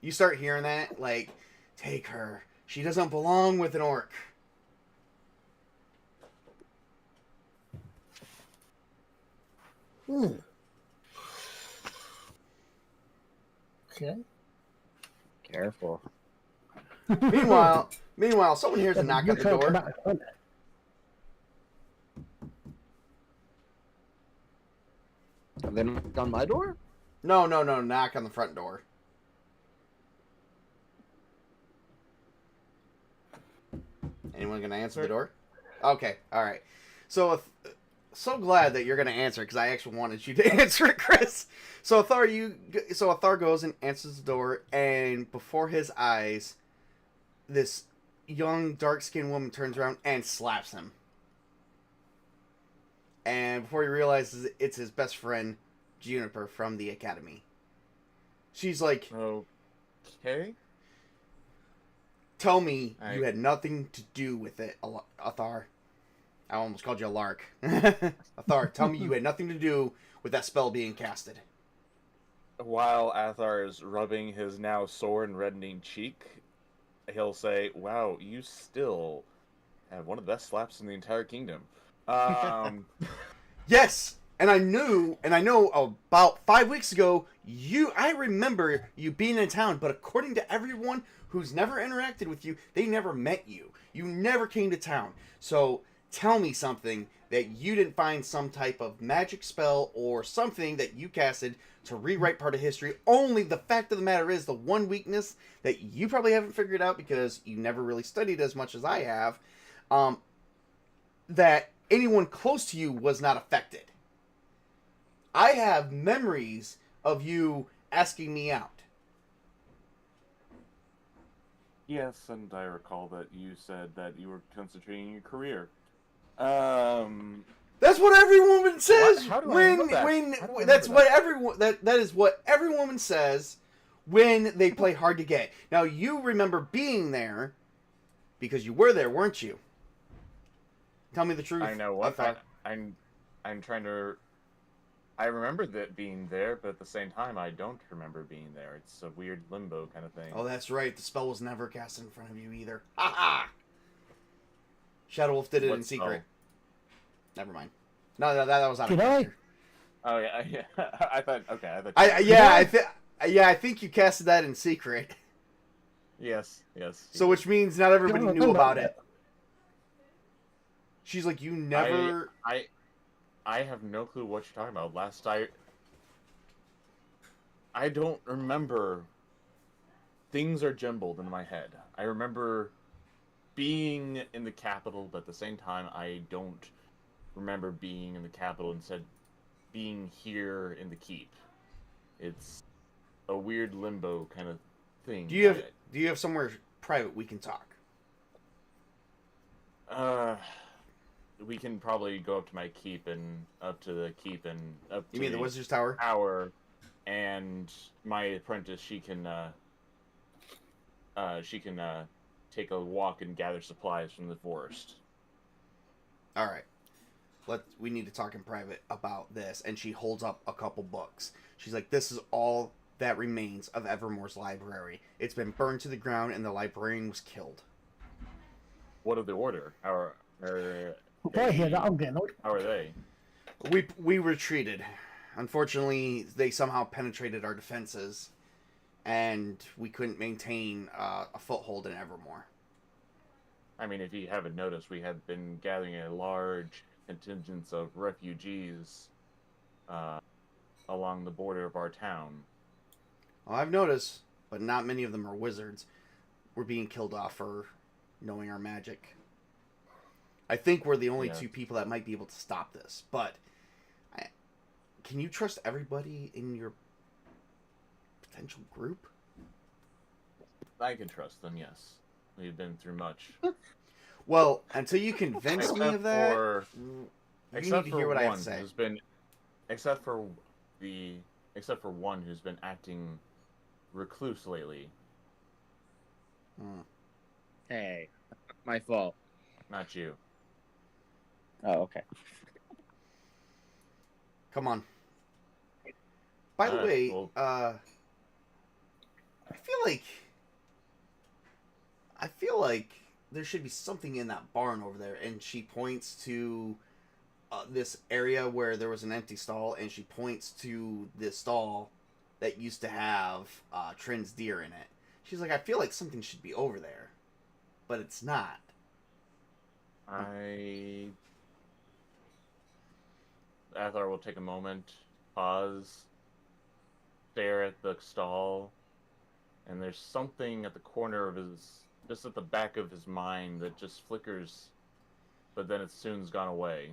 You start hearing that, like, take her. She doesn't belong with an orc. Okay. Careful. Meanwhile, someone hears a knock at the door. They knock on my door? No, knock on the front door. Anyone gonna answer the door? Okay, all right. So, glad that you're gonna answer because I actually wanted you to answer it, Chris. So Athar goes and answers the door, and before his eyes, this young, dark-skinned woman turns around and slaps him. And before he realizes it's his best friend, Juniper from the academy. She's like, okay. Tell me you had nothing to do with it, Athar. I almost called you a lark. Athar, tell me you had nothing to do with that spell being casted. while Athar is rubbing his now sore and reddening cheek, he'll say, "Wow, you still have one of the best slaps in the entire kingdom." Yes, and I know about 5 weeks ago, I remember you being in town, but according to everyone who's never interacted with you, they never met you. You never came to town. So tell me something that you didn't find some type of magic spell or something that you casted to rewrite part of history. Only the fact of the matter is the one weakness that you probably haven't figured out because you never really studied as much as I have, that anyone close to you was not affected. I have memories of you asking me out. Yes, and I recall that you said that you were concentrating on your career. That's what every woman says. How do I know that? That's what everyone that is what every woman says when they play hard to get. Now you remember being there because you were there, weren't you? Tell me the truth. I know what I'm trying to. I remember that being there, but at the same time, I don't remember being there. It's a weird limbo kind of thing. Oh, that's right. The spell was never cast in front of you either. Ha ha! Shadow Wolf did it What in secret. spell? Never mind. No, that was out of Did I? character. Oh yeah. I thought. Okay, I thought. I think you casted that in secret. Yes. So which means not everybody No, knew no, about no. it. She's like, you never. I have no clue what you're talking about. I don't remember. Things are jumbled in my head. I remember being in the capital, but at the same time, I don't remember being in the capital. Instead, being here in the keep. It's a weird limbo kind of thing. Do you have somewhere private we can talk? We can probably go up to my keep and up to the keep and up. You to mean the Wizard's Tower? Tower, and my apprentice, she can take a walk and gather supplies from the forest. All right. We need to talk in private about this. And she holds up a couple books. She's like, this is all that remains of Evermore's library. It's been burned to the ground and the librarian was killed. What of the order? How If I hear that, I'm getting old. are they? We retreated. Unfortunately, they somehow penetrated our defenses. And we couldn't maintain a foothold in Evermore. I mean, if you haven't noticed, we have been gathering a large contingent of refugees along the border of our town. Well, I've noticed, but not many of them are wizards. We're being killed off for knowing our magic. I think we're the only two people that might be able to stop this. But can you trust everybody in your potential group? I can trust them, yes. We've been through much. Well, until you convince me of that, you need to hear what I have to say. Except for one who's been acting recluse lately. Hey, my fault. Not you. Oh, okay. Come on. By the way, well, I feel like there should be something in that barn over there. And she points to this area where there was an empty stall, and she points to this stall that used to have Trin's deer in it. She's like, I feel like something should be over there, but it's not. Athar will take a moment, pause, stare at the stall, and there's something at the corner of just at the back of his mind that just flickers, but then it soon's gone away.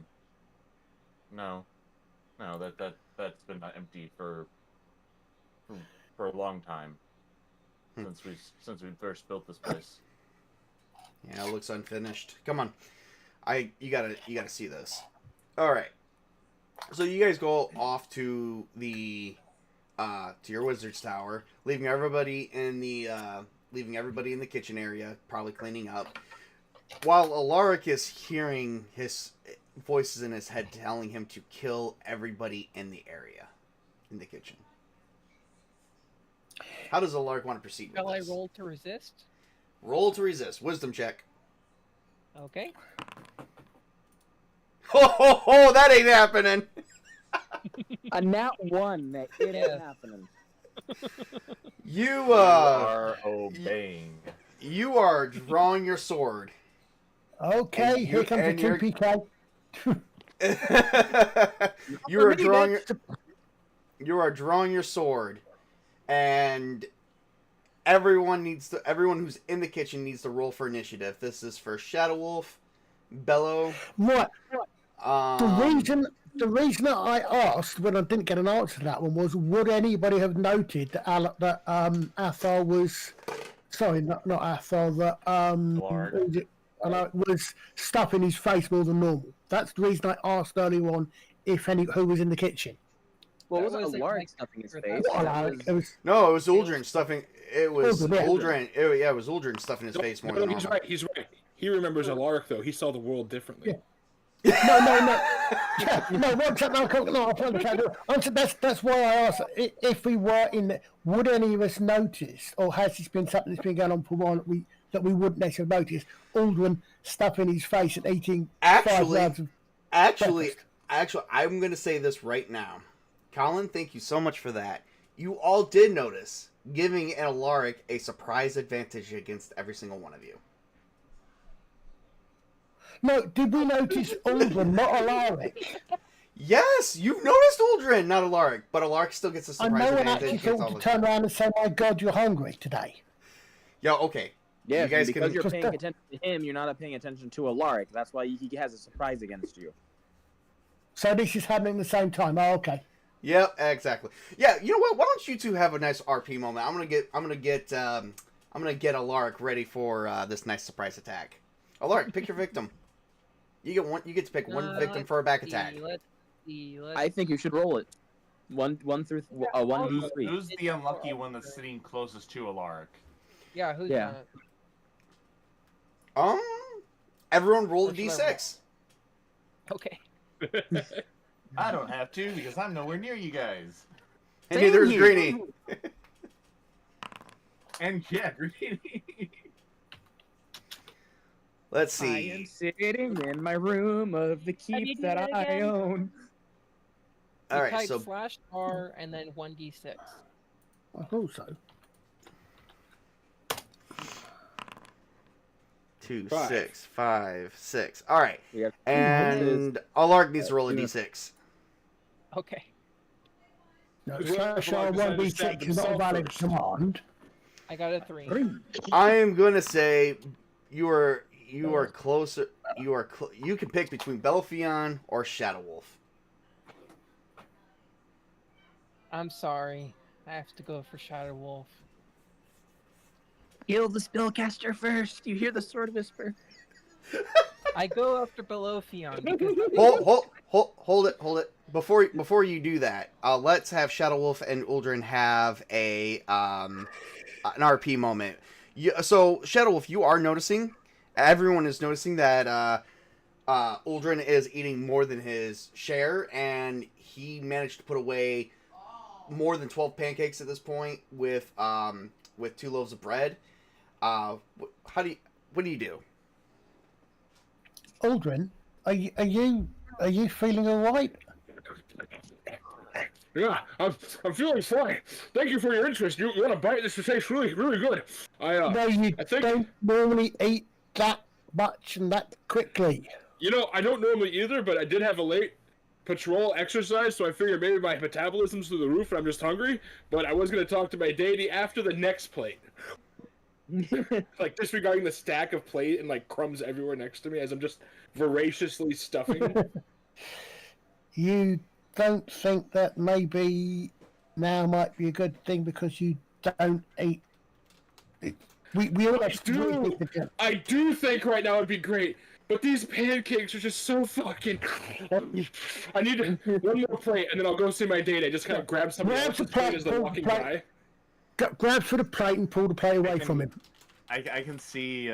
No, that's been empty for a long time since we first built this place. Yeah, it looks unfinished. Come on, you gotta see this. All right, so you guys go off to the to your wizard's tower, leaving everybody in the kitchen area, probably cleaning up, while Alaric is hearing his voices in his head telling him to kill everybody in the area, in the kitchen. How does Alaric want to proceed with Shall I this? roll to resist? Roll to resist. Wisdom check. Okay. Ho ho ho! That ain't happening. A nat 1. That it Yeah. ain't happening. You You are obeying. you are drawing your sword. Okay, And here you- comes the and you're- 2PK. you are drawing. You are drawing your sword, and everyone who's in the kitchen needs to roll for initiative. This is for Shadow Wolf, Bello. Right. Um, The reason that I asked when I didn't get an answer to that one was, would anybody have noted that Athar was, sorry, not Athar, that Alaric. who was it? Alaric was stuffing his face more than normal. That's the reason I asked earlier on if who was in the kitchen. Well, it That wasn't wasn't Alaric like- stuffing his What face. What, That Alaric? was- It was no, it was Uldren stuffing. It was Uldren, yeah. Uldren. It was Uldren stuffing his face more No, than he's normal. right. He's right. He remembers Alaric though. He saw the world differently. no. Yeah, no, one second, no, I'm trying to catch up. That's why I asked if we were in the, would any of us notice, or has this been something that's been going on for a while that we wouldn't necessarily notice? Aldrin stuffing his face and eating 5 Actually, rounds of Actually, breakfast. I'm going to say this right now. Colin, thank you so much for that. You all did notice giving Alaric a surprise advantage against every single one of you. No, did we notice Aldrin, not Alaric? Yes, you've noticed Uldren, not Alaric, but Alaric still gets a I surprise know one advantage actually against all thought of to turn them. around and say, "My God, you're hungry today." Yeah, okay. Yeah, You guys because can- you're paying attention to him, you're not paying attention to Alaric. That's why he has a surprise against you. So this is happening at the same time. Oh, okay. Yep, exactly. Yeah, you know what? Why don't you two have a nice RP moment? I'm gonna get Alaric ready for this nice surprise attack. Alaric, pick your victim. You get to pick one victim for a back attack. Let's see. I think you should roll it. 1 through 3. Who's the unlucky one that's sitting closest to Alaric? Yeah, who's Yeah. that? Everyone roll a What should I d6. Okay. I don't have to because I'm nowhere near you guys. And neither is Same Greenie. And yeah, Greenie. Let's I am see. sitting in my room of the you keep do that that I again? own. All You right, type so /R and then 1d6. I thought so. 2, 5. 6, 5, 6. All right, We have and Alaric needs to roll a d6. Okay. No, Whoever slash Alaric R1 decided to stab D6 is not a himself valid first. command. I got a 3. I am gonna say you are closer. You can pick between Belfion or Shadow Wolf. I'm sorry. I have to go for Shadow Wolf. Kill the spellcaster first. You hear the sword whisper. I go after Belophion because Hold it. Before you do that, let's have Shadow Wolf and Uldren have an RP moment. So Shadow Wolf, you are noticing. Everyone is noticing that Uldren is eating more than his share, and he managed to put away more than 12 pancakes at this point with 2 loaves of bread. What do you do? Aldrin, are you feeling all right? Yeah, I'm feeling fine. Thank you for your interest. You want to bite? This tastes really good. No, you I think- don't normally eat that much and that quickly. You know, I don't normally either, but I did have a late patrol exercise, so I figured maybe my metabolism's through the roof and I'm just hungry. But I was going to talk to my deity after the next plate. Like disregarding the stack of plate and like crumbs everywhere next to me as I'm just voraciously stuffing. You don't think that maybe now might be a good thing because you don't eat. We all have do. I do think right now would be great, but these pancakes are just so fucking. I need one more plate, and then I'll go see my date. I just kind of grab somebody Grab else's the plate plate, as they're pull the walking plate. by. Grab for the plate and pull the plate away from him. I can see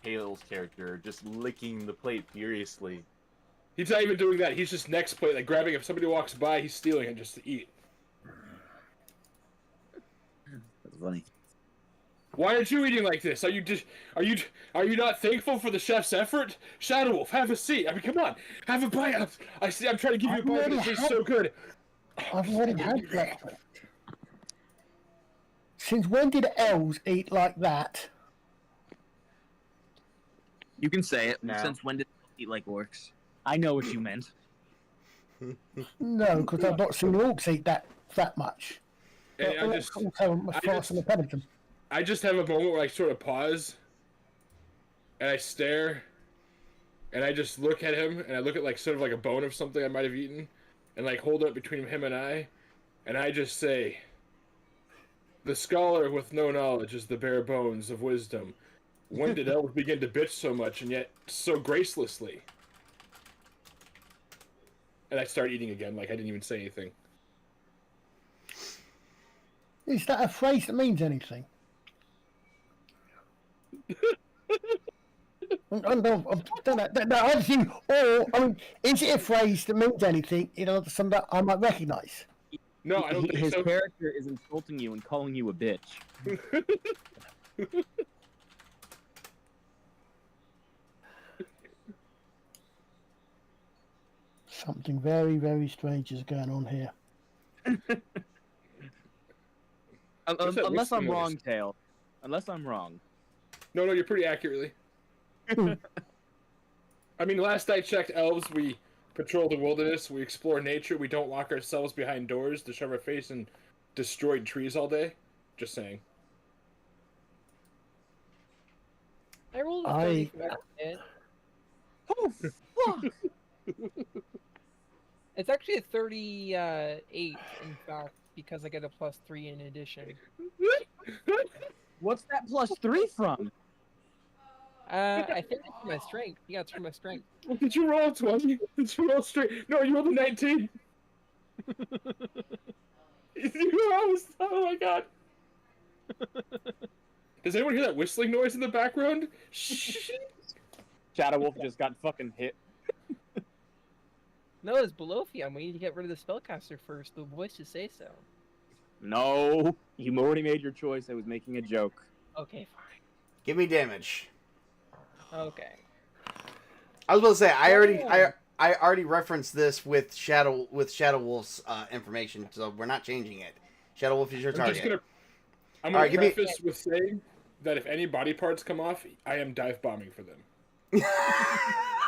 Hale's character just licking the plate furiously. He's not even doing that. He's just next plate, like grabbing. If somebody walks by, he's stealing it just to eat. funny. Why aren't you eating like this? Are you not thankful for the chef's effort? Shadow Wolf, have a seat. I mean, come on, have a bite. I'm trying to give you a bite, but it tastes so good. I've already had breakfast. Since when did elves eat like that? You can say it. No. Since when did they eat like orcs? I know what you meant. No, because I've not seen orcs eat that much. And I Orcs also are fast on the Pennington. I just have a moment where I sort of pause, and I stare, and I just look at him, and I look at like sort of like a bone of something I might have eaten, and like hold it between him and I just say, "The scholar with no knowledge is the bare bones of wisdom. When did elves begin to bitch so much and yet so gracelessly?" And I start eating again, like I didn't even say anything. Is that a phrase that means anything? I don't know. I think, or I mean, is it a phrase that means anything? You know, something that I might recognise. No, I don't think His so. character is insulting you and calling you a bitch. Something very, very strange is going on here. What's that Unless I'm whistling wrong, noise? Tail. Unless I'm wrong. No, you're pretty accurately. I mean, last I checked, elves, we patrol the wilderness, we explore nature, we don't lock ourselves behind doors to shove our face in destroyed trees all day. Just saying. I rolled a I- 30 for that hit. Oh, fuck! It's actually a 38, in fact, because I get a +3 in addition. What's that +3 from? I think it's from my strength. Yeah, it's from my strength. Did you roll a 20? Did you roll straight? No, you rolled a 19. Oh my god. Does anyone hear that whistling noise in the background? Shh. Shadow Wolf just got fucking hit. No, it's Belofion. We need to get rid of the spellcaster first. The voices say so. No, you already made your choice. I was making a joke. Okay, fine. Give me damage. Okay. I was about to say I Oh. already referenced this with Shadow Wolf's information, so we're not changing it. Shadow Wolf is your I'm target. gonna Alright, give me- preface with saying that if any body parts come off, I am dive bombing for them.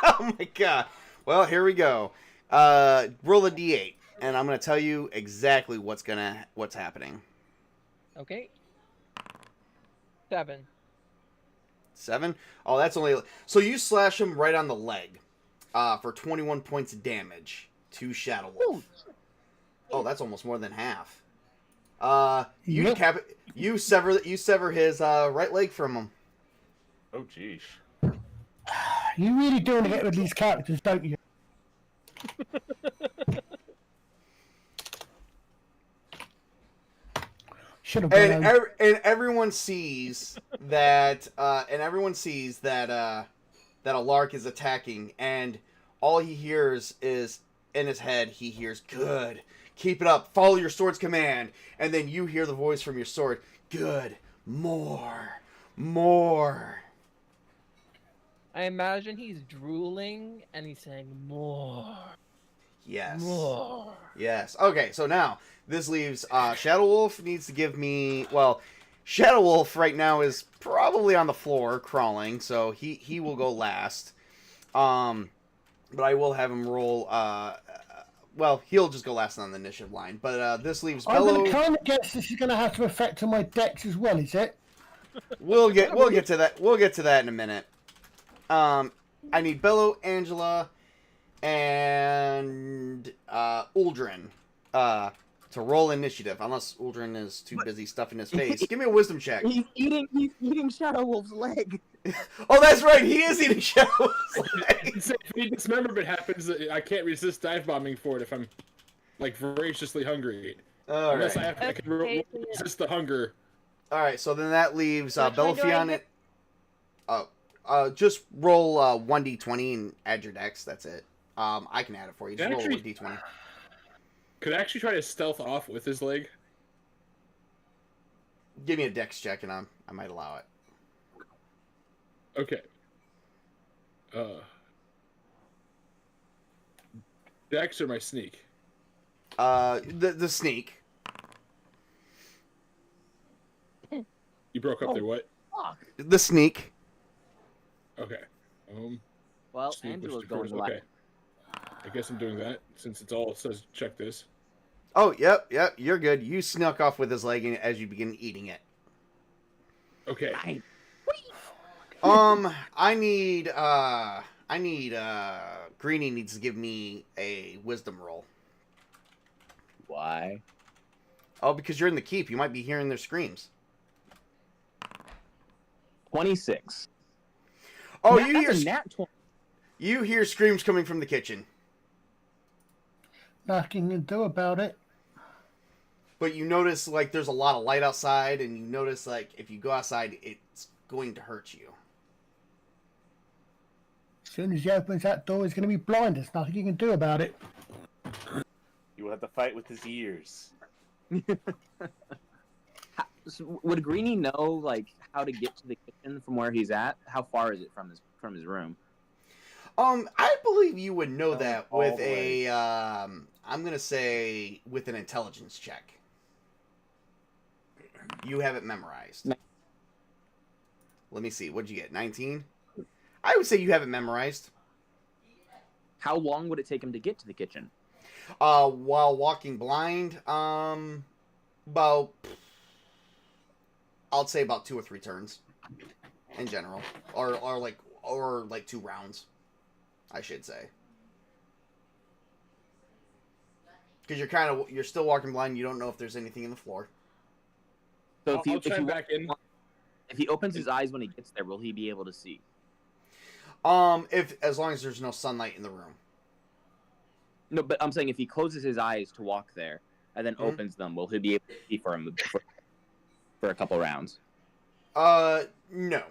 Oh my god. Well, here we go. Roll a d8, and I'm gonna tell you exactly what's happening. Okay. 7. 7? Oh, that's only... So you slash him right on the leg for 21 points of damage to Shadow Wolf. Oh, that's almost more than half. Yep. You sever his right leg from him. Oh, jeez. You really do want to get rid of these characters, don't you? Should have And, been. and everyone sees that that a lark is attacking, and all he hears is in his head. He hears, "Good, keep it up. Follow your sword's command." And then you hear the voice from your sword, "Good, more." I imagine he's drooling and he's saying more. Yes. More. Yes. Okay, so now this leaves Shadow Wolf needs to give me... Well, Shadow Wolf right now is probably on the floor crawling, so he will go last. But I will have him roll... well, he'll just go last on the initiative line. But this leaves I'm Bello... going to kind of guess this is going to have to affect on my decks as well, is it? We'll get to that. We'll get to that in a minute. I need Bello, Angela, and Uldren to roll initiative. Unless Uldren is too busy stuffing his face. Give me a wisdom check. He's eating Shadow Wolf's leg. Oh, that's right. He is eating Shadow Wolf's leg. So if any dismemberment happens, I can't resist dive bombing for it if I'm like voraciously hungry. All Unless right. I can resist the hunger. All right. So then that leaves Which one do I Bellafion. get? Just roll 1d20 and add your dex. That's it. I can add it for you. Just roll Actually- 1d20. Could I actually try to stealth off with his leg? Give me a dex check, and I might allow it. Okay. Dex or my sneak? The sneak. You broke up there. What? Fuck. The sneak. Okay. Well, Sneak was Angela's the going first. last. Okay. I guess I'm doing that since it's all it says. Check this. Oh, yep. You're good. You snuck off with his leg as you begin eating it. Okay. Fine. I need Greenie needs to give me a wisdom roll. Why? Oh, because you're in the keep. You might be hearing their screams. 26. Oh, Nat- that's a nat 20. you hear screams coming from the kitchen, Nothing you can do about it. but you notice like there's a lot of light outside, and you notice like if you go outside, it's going to hurt you. As soon as he opens that door, he's going to be blind. There's nothing you can do about it. You will have to fight with his ears. So would Greenie know like how to get to the kitchen from where he's at? How far is it from his room? I believe you would know that all with the way. I'm gonna say with an intelligence check. You have it memorized. No. Let me see. What'd you get? 19? I would say you have it memorized. How long would it take him to get to the kitchen? While walking blind, about I'll say about 2 or 3 turns in general, or like 2 rounds, I should say. Because you're still walking blind. You don't know if there's anything in the floor. So I'll chime back in. If he opens his eyes when he gets there, will he be able to see? If as long as there's no sunlight in the room. No, but I'm saying if he closes his eyes to walk there and then Mhm. opens them, will he be able to see for a couple rounds? No.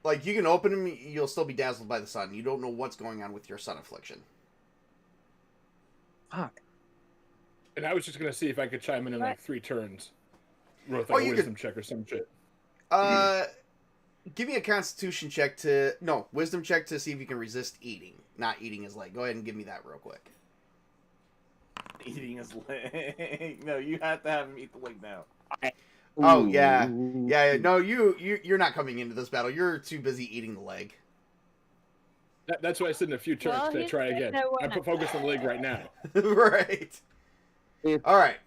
Like you can open them, you'll still be dazzled by the sun. You don't know what's going on with your sun affliction. Fuck. And I was just gonna see if I could chime in like What? 3 turns. With Oh, like a you wisdom check or some shit. Give me a Constitution check wisdom check to see if you can resist eating. Not eating his leg. Go ahead and give me that real quick. Eating his leg. No, you have to have him eat the leg now. Oh yeah, Ooh. yeah. No, you're not coming into this battle. You're too busy eating the leg. That's why I said in a few turns Well, to he's try gonna again. know I'm what- focused on the leg right now. Right. If- All right.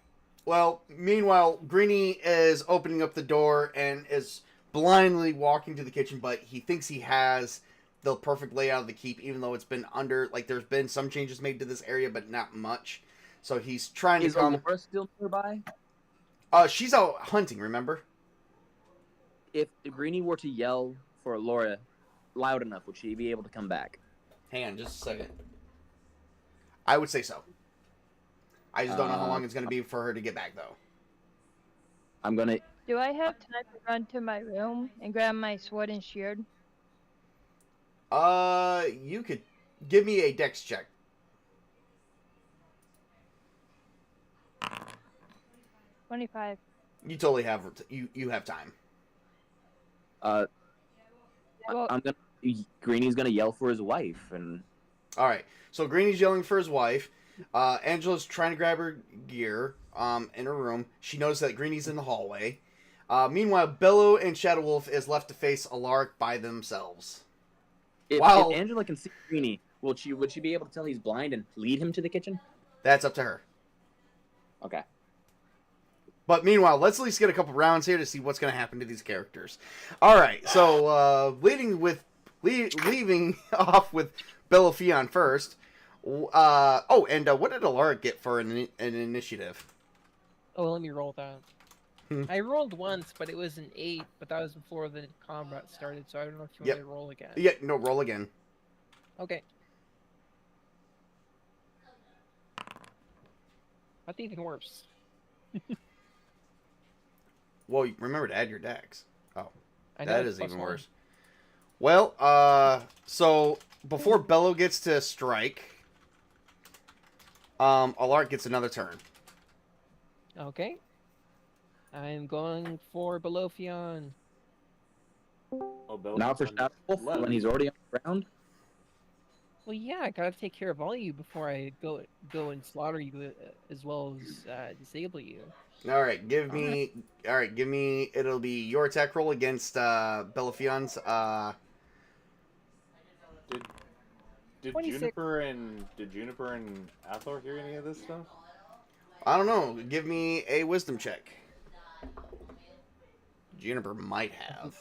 Well, meanwhile, Greenie is opening up the door and is blindly walking to the kitchen, but he thinks he has the perfect layout of the keep, even though it's been there's been some changes made to this area, but not much. So he's trying Is to come. Alora still nearby? She's out hunting, remember? If Greenie were to yell for Alora loud enough, would she be able to come back? Hang on just a second. I would say so. I just don't know how long it's going to be for her to get back, though. I'm gonna. Do I have time to run to my room and grab my sword and shield? You could give me a dex check. 25. You totally have you have time. Well, I'm gonna. Greenie's gonna yell for his wife, and All right. So Greenie's yelling for his wife. Angela's trying to grab her gear in her room. She knows that Greenie's in the hallway. Meanwhile, Bello and Shadow Wolf is left to face Alaric by themselves. if Wow. Angela can see Greenie, would she be able to tell he's blind and lead him to the kitchen? That's up to her. Okay. But meanwhile, let's at least get a couple rounds here to see what's going to happen to these characters. All right. So leaving off with Bello Fion first. What did Alaric get for an initiative? Oh, let me roll that. Hmm. I rolled once, but it was an 8, but that was before the combat started, so I don't know if you Yep. want me to roll again. Yeah, no, roll again. Okay. That's even worse. Well, remember to add your dex. I know That it's is plus even 1. worse. Well, so before Bello gets to strike, Alaric gets another turn. Okay. I'm going for Belofion. Oh, Bill, Now for left. Wolf when he's already on the ground. Well, yeah, I gotta take care of all you before I go and slaughter you, as well as disable you. All right, give me. All right, give me. It'll be your attack roll against Belafion's. Did 26. Juniper and Athor hear any of this stuff? I don't know. Give me a wisdom check. Juniper might have.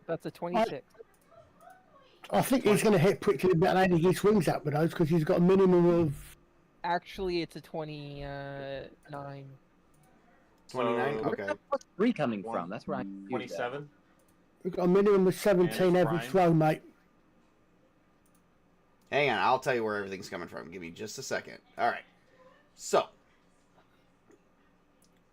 That's a 26. I think he's going to hit pretty about 80 he swings out with those because he's got a minimum of. Actually, it's a 29. 29. So- Okay. Where's +3 coming from? That's where I'm 27. We've got a minimum of 17 every Brian. throw, mate. Hang on. I'll tell you where everything's coming from. Give me just a second. All right. So.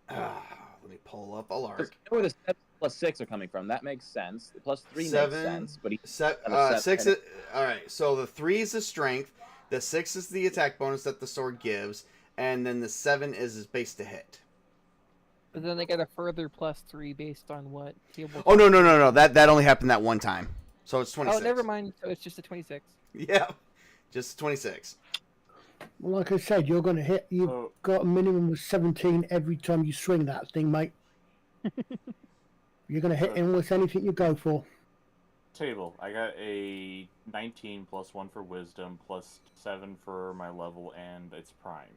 Let me pull up a lark. Where the 7 + 6 are coming from? That makes sense. The +3 makes 7, sense, but he Six. All right. So the 3 is the strength. The 6 is the attack bonus that the sword gives, and then the 7 is his base to hit. But then they get a further +3 based on what table. Oh no! That only happened that one time. So it's 26. Oh, never mind. So it's just a 26. Yeah, just 26. Well, like I said, you're going to hit. You've So, got a minimum of 17 every time you swing that thing, mate. You're going to hit almost anything you go for. table. I got a 19 plus 1 for wisdom, plus 7 for my level, and it's prime.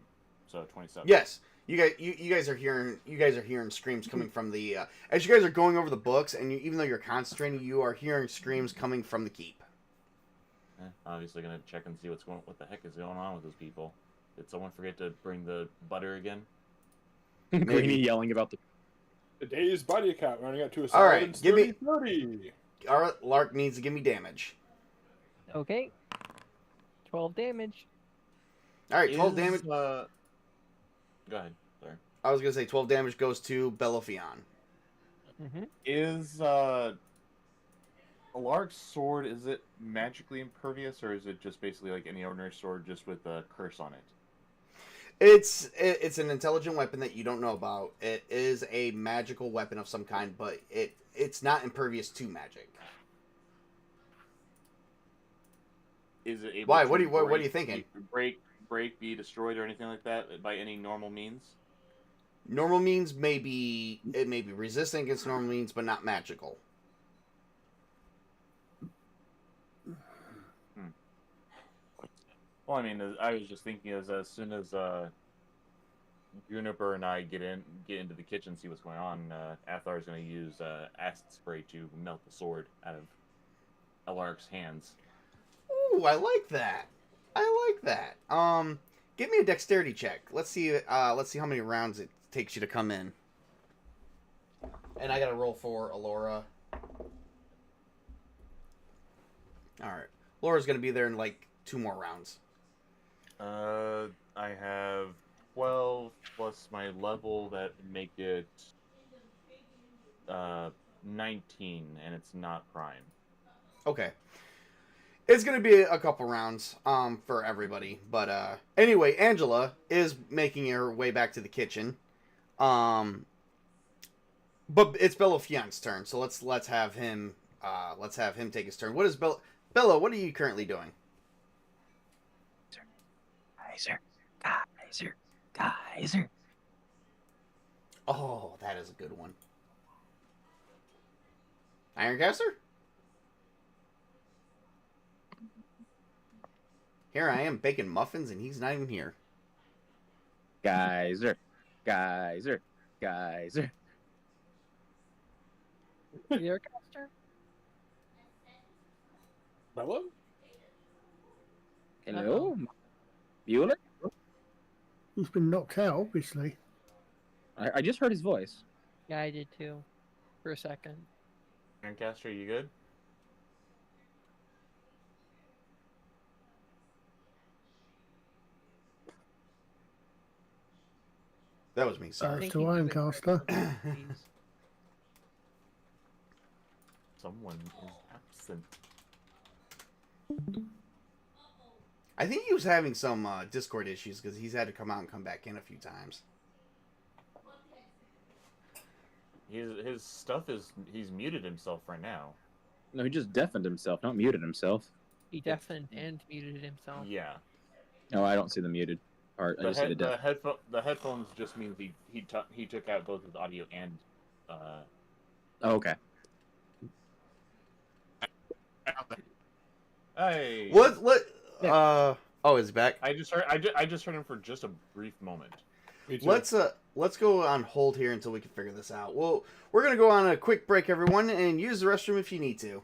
So 27. Yes, you guys are hearing screams coming from the. As you guys are going over the books, and even though you're concentrating, you are hearing screams coming from the keep. Obviously gonna check and see what the heck is going on with those people. Did someone forget to bring the butter again? Greeny yelling about the. Today's body count running up to a All solid right, give me- 30. All right, Lark needs to give me damage. Okay. 12 damage. All right, 12 damage. Go ahead. Sorry. I was gonna say 12 damage goes to Belofion. Mm-hmm. Is a large sword, is it magically impervious, or is it just basically like any ordinary sword just with a curse on it? It's an intelligent weapon that you don't know about. It is a magical weapon of some kind, but it's not impervious to magic. Is it able Why? to What are you break, thinking? Break, be destroyed, or anything like that by any normal means? Normal means it may be resistant against normal means, but not magical. Well, I mean, I was just thinking as soon as Juniper and I get into the kitchen, see what's going on, Athar is going to use acid spray to melt the sword out of Alark's hands. Ooh, I like that. Give me a dexterity check. Let's see how many rounds it takes you to come in. And I got to roll for Alora. All right, Laura's going to be there in like 2 more rounds. I have 12 plus my level that make it 19, and it's not prime. Okay. It's going to be a couple rounds for everybody. But anyway, Angela is making her way back to the kitchen. But it's Belofion's turn, so let's have him take his turn. What is Bella, what are you currently doing? Geyser. Oh, that is a good one. Ironcaster? Here I am baking muffins and he's not even here. Geyser. Aircaster? Hello? Hello? Bueller? He's been knocked out, obviously. I just heard his voice. Yeah, I did too. For a second. Ironcaster, you good? That was me, sorry. Thanks to Ironcaster. Someone is absent. I think he was having some Discord issues because he's had to come out and come back in a few times. his stuff is he's muted himself right now. No, he just deafened himself, not muted himself. He deafened and muted himself. Yeah. No, I don't see the muted part. I just see the deaf. The headphones just means he took out both his audio and Oh, okay. Hey. What? Oh, is he back? I just heard him for just a brief moment. Let's go on hold here until we can figure this out. Well, we're gonna go on a quick break, everyone, and use the restroom if you need to.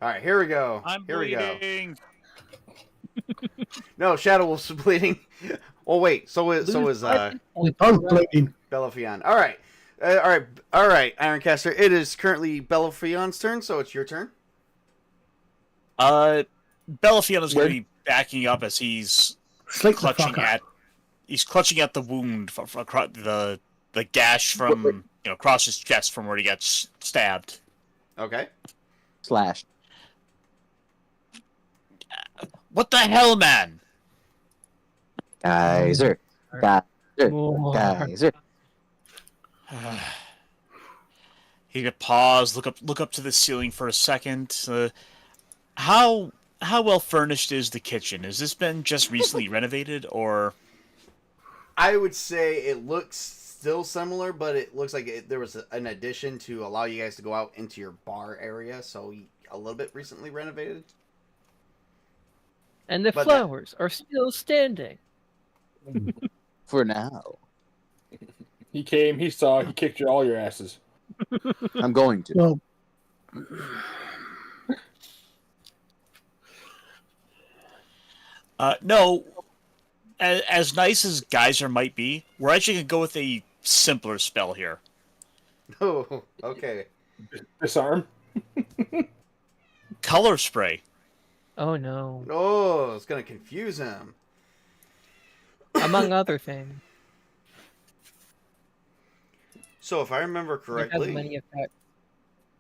All right, here we go. I'm Here we go. bleeding. No, Shadow Wolf's bleeding. Oh wait, so is We're both bleeding. Bellafion. All right, Ironcaster. It is currently Bellafion's turn, so it's your turn. Bellafion is going to be backing up as he's Sleep the clutching fucker. at he's clutching at the wound from the gash from across his chest from where he got stabbed. Okay. Slashed. What the hell, man? Geyser. More. Geyser. He could pause, look up to the ceiling for a second. How well furnished is the kitchen? Has this been just recently renovated, or? I would say it looks still similar, but it looks like there was an addition to allow you guys to go out into your bar area, so a little bit recently renovated. And the But flowers are still standing. For now. He came, he saw, he kicked all your asses. I'm going to. Well, No. As nice as Geyser might be, we're actually gonna go with a simpler spell here. Oh, okay. Disarm? Color spray. Oh no. Oh, it's gonna confuse him. Among other things. So if I remember It has correctly, many effects.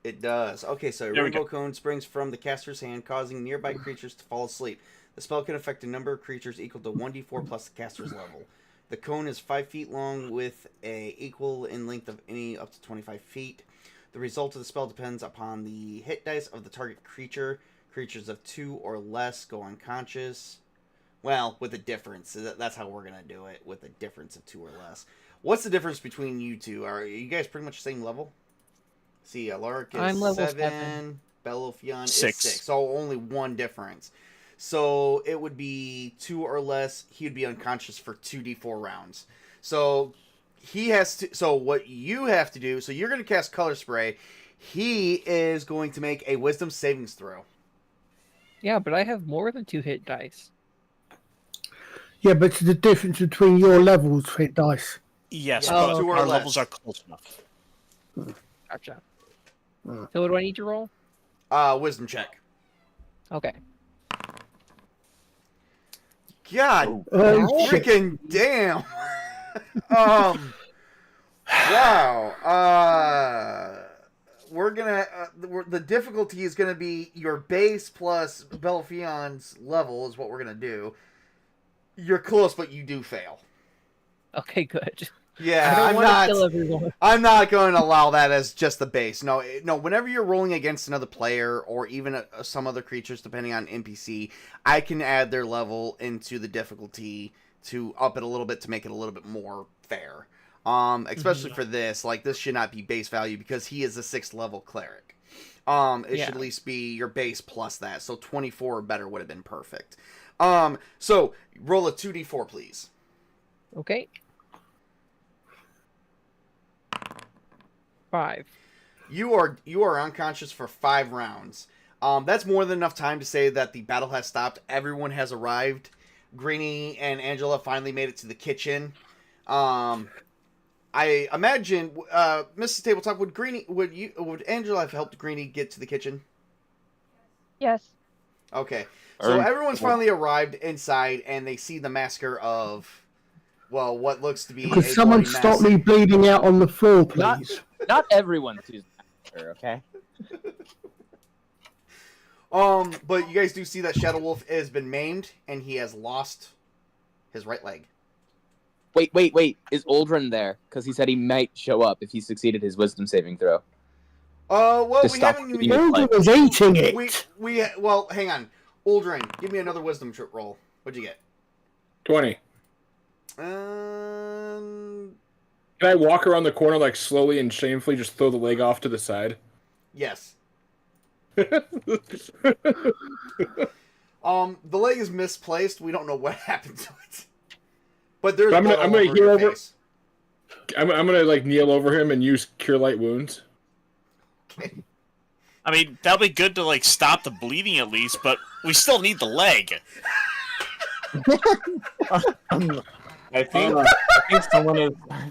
it does. Okay, so a There we rainbow go. cone springs from the caster's hand, causing nearby creatures to fall asleep. The spell can affect a number of creatures equal to 1d4 plus the caster's level. The cone is 5 feet long with a equal in length of any up to 25 feet. The result of the spell depends upon the hit dice of the target creature. Creatures of 2 or less go unconscious. Well, with a difference. That's how we're going to do it, with a difference of 2 or less. What's the difference between you two? Are you guys pretty much the same level? See, Alaric is I'm level 7. 7. Belofion is 6. 6. So only one difference. So it would be 2 or less. He would be unconscious for 2d4 rounds. So he has to. So what you have to do. So you're going to cast Color Spray. He is going to make a Wisdom savings throw. Yeah, but I have more than 2 hit dice. yeah, but it's the difference between your levels for hit dice. Yes, Yeah, but 2 or our less. levels are close enough. Gotcha. So what do I need to roll? Wisdom check. Okay. God, Oh, shit. freaking damn. Wow. We're gonna. The difficulty is gonna be your base plus Belfion's level is what we're gonna do. You're close, but you do fail. Okay, good. Yeah, I don't I'm want to not. kill everyone. I'm not going to allow that as just the base. No. Whenever you're rolling against another player or even some other creatures, depending on NPC, I can add their level into the difficulty to up it a little bit to make it a little bit more fair. Especially for this, like this should not be base value because he is a 6th level cleric. It should at least be your base plus that. So 24 or better would have been perfect. So roll a 2d4, please. Okay. 5. You are unconscious for 5 rounds. That's more than enough time to say that the battle has stopped. Everyone has arrived. Greenie and Angela finally made it to the kitchen. I imagine, Mrs. Tabletop, would Angela have helped Greenie get to the kitchen? Yes. Okay. So everyone's finally arrived inside, and they see the massacre of, well, what looks to be Could a someone bloody stop mess. me bleeding out on the floor, Not- please? Not everyone sees that, okay? But you guys do see that Shadow Wolf has been maimed, and he has lost his right leg. Wait. Is Uldren there? Because he said he might show up if he succeeded his wisdom saving throw. Well, To we stop haven't the even... evil. Uldren was eating it. Well, hang on. Uldren, give me another wisdom roll. What'd you get? 20. Um, Can I walk around the corner like slowly and shamefully just throw the leg off to the side? yes. The leg is misplaced. We don't know what happened to it. But there's I'm gonna- blood I'm all gonna over heal your over- face. I'm gonna like kneel over him and use Cure Light Wounds. Okay. I mean, that'll be good to like stop the bleeding at least, but we still need the leg. I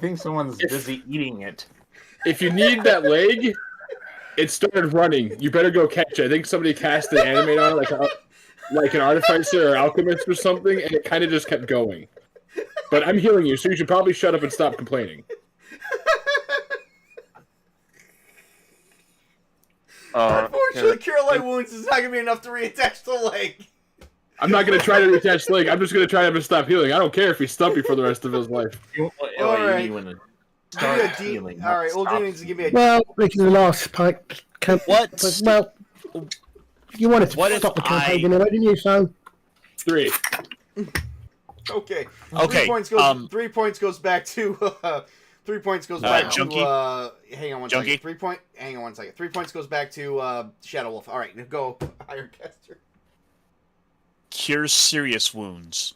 think someone's busy eating it. If you need that leg, it started running. You better go catch it. I think somebody cast an animate on it, like an artificer or alchemist or something, and it kind of just kept going. But I'm healing you, so you should probably shut up and stop complaining. Unfortunately, Cure Light Wounds is not going to be enough to reattach the leg. I'm not going to try to reattach the leg. I'm just going to try to have him stop healing. I don't care if he's stumpy for the rest of his life. Alright. You want to Give me start a D. healing, All right, not Uldren stop needs to give me a. Well, this is the last part. What? But, well, you wanted to What if stop the campaign I- anyway, didn't you? So 3. Okay. Okay, 3 points goes back to. 3 points goes back Junkie? to. Hang on one Junkie? second. Hang on one second. 3 points goes back to Shadow Wolf. All right, now go higher caster. Cures serious wounds.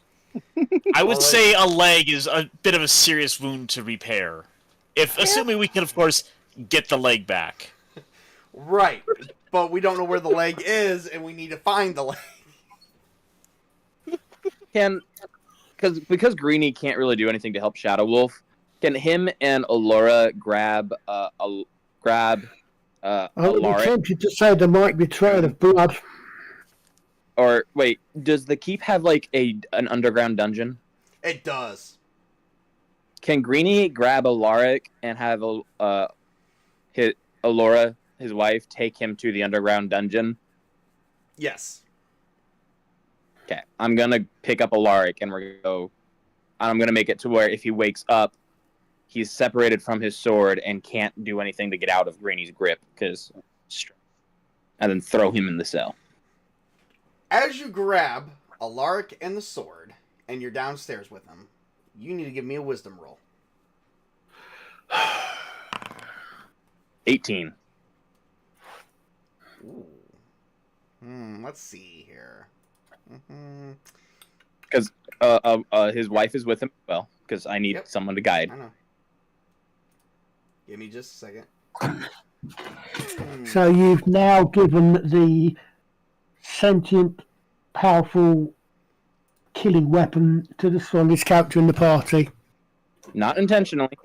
I would Alright. say a leg is a bit of a serious wound to repair. Assuming we can, of course, get the leg back. Right, but we don't know where the leg is, and we need to find the leg. Because Greenie can't really do anything to help Shadow Wolf, can him and Allura grab I would be Alaric? tempted to say there might be trail of blood. Or wait, does the keep have like an underground dungeon? It does. Can Greenie grab Alaric and have Allura, his wife, take him to the underground dungeon? Yes. Okay, I'm gonna pick up Alaric and I'm gonna make it to where if he wakes up, he's separated from his sword and can't do anything to get out of Greenie's grip, and then throw him in the cell. As you grab Alaric and the sword, and you're downstairs with him, you need to give me a wisdom roll. 18. Ooh. Let's see here. Because his wife is with him. Well, because I need someone to guide. I know. Give me just a second. So you've now given the sentient, powerful killing weapon to the strongest character in the party. Not intentionally.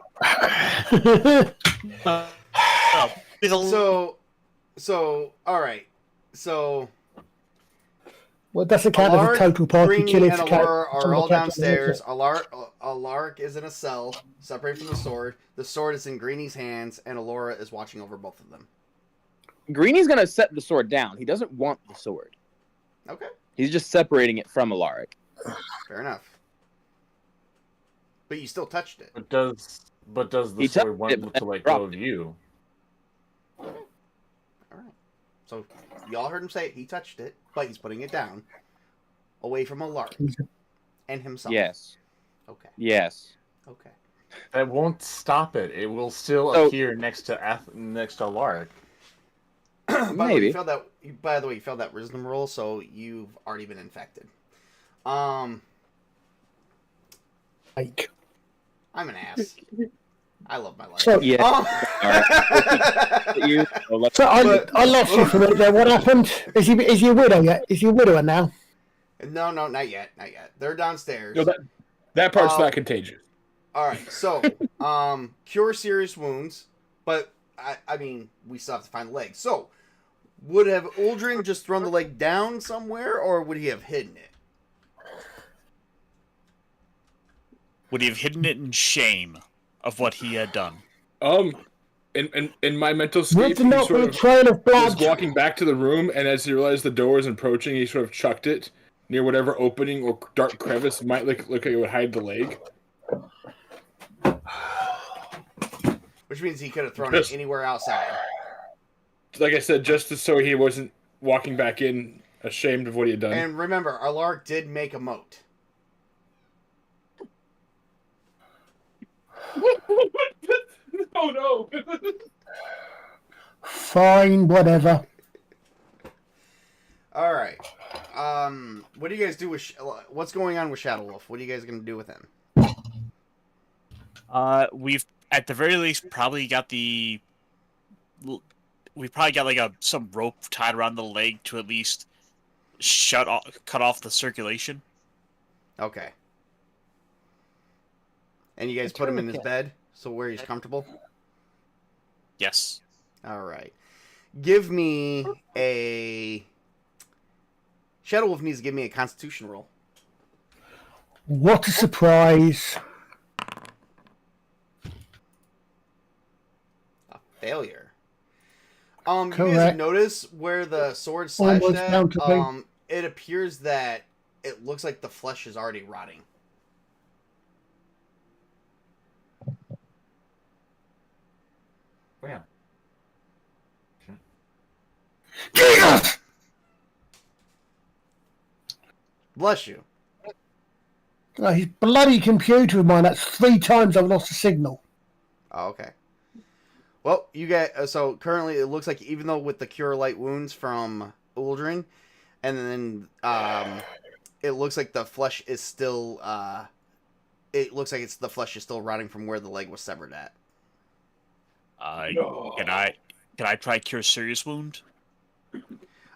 So, all right. So, Well, it doesn't count as a Alaric, total party Greenie, killing. and to count Allura are some all of the characters, downstairs. isn't Alaric is in a cell, separated from the sword. The sword is in Greenie's hands, and Allura is watching over both of them. Greenie's gonna set the sword down. He doesn't want the sword. Okay, He's just separating it from Alaric. fair enough. But you still touched it. But does the He sword touched want it, to but let dropped go of you? All right. So y'all heard him say it. He touched it, but he's putting it down, away from Alaric and himself. Yes. Okay. Yes. Okay. That won't stop it. It will still So- appear next to Lark. By Maybe. the way, you failed that wisdom roll, so you've already been infected. Like, I'm an ass. I love my life. so, Yeah. so I lost you for a minute there. What happened? Is he a widow yet? Is he a widower now? No, not yet. They're downstairs. No, that part's not contagious. All right, so cure serious wounds, but I mean we still have to find the leg. So would have Uldren just thrown the leg down somewhere, or would he have hidden it? Would he have hidden it in shame of what he had done? In my mental Would state, there he not be sort a of trail of was blood? walking back to the room, and as he realized the door was approaching, he sort of chucked it near whatever opening or dark crevice might look like it would hide the leg. Which means he could have thrown it Just- anywhere outside. Like I said, just so he wasn't walking back in ashamed of what he had done. And remember, Alaric did make a moat. Oh no! Fine, whatever. All right. What do you guys do with? What's going on with Shadow Wolf? What are you guys gonna do with him? We've at the very least probably got some rope tied around the leg to at least cut off the circulation. Okay. And you guys put him in his bed, so where he's comfortable. Yes. All right. Give me a. Shadow Wolf needs to give me a Constitution roll. What a surprise! A failure. You guys Correct. notice where the sword slashed Almost at? down to It appears that it looks like the flesh is already rotting. Bam. Jesus! Bless you. Oh, his bloody computer of mine, that's 3 times I've lost a signal. Oh, okay. Well, you get so currently it looks like even though with the cure light wounds from Uldrin, and then it looks like the flesh is still it looks like the flesh is still rotting from where the leg was severed at. Can I try cure serious wound?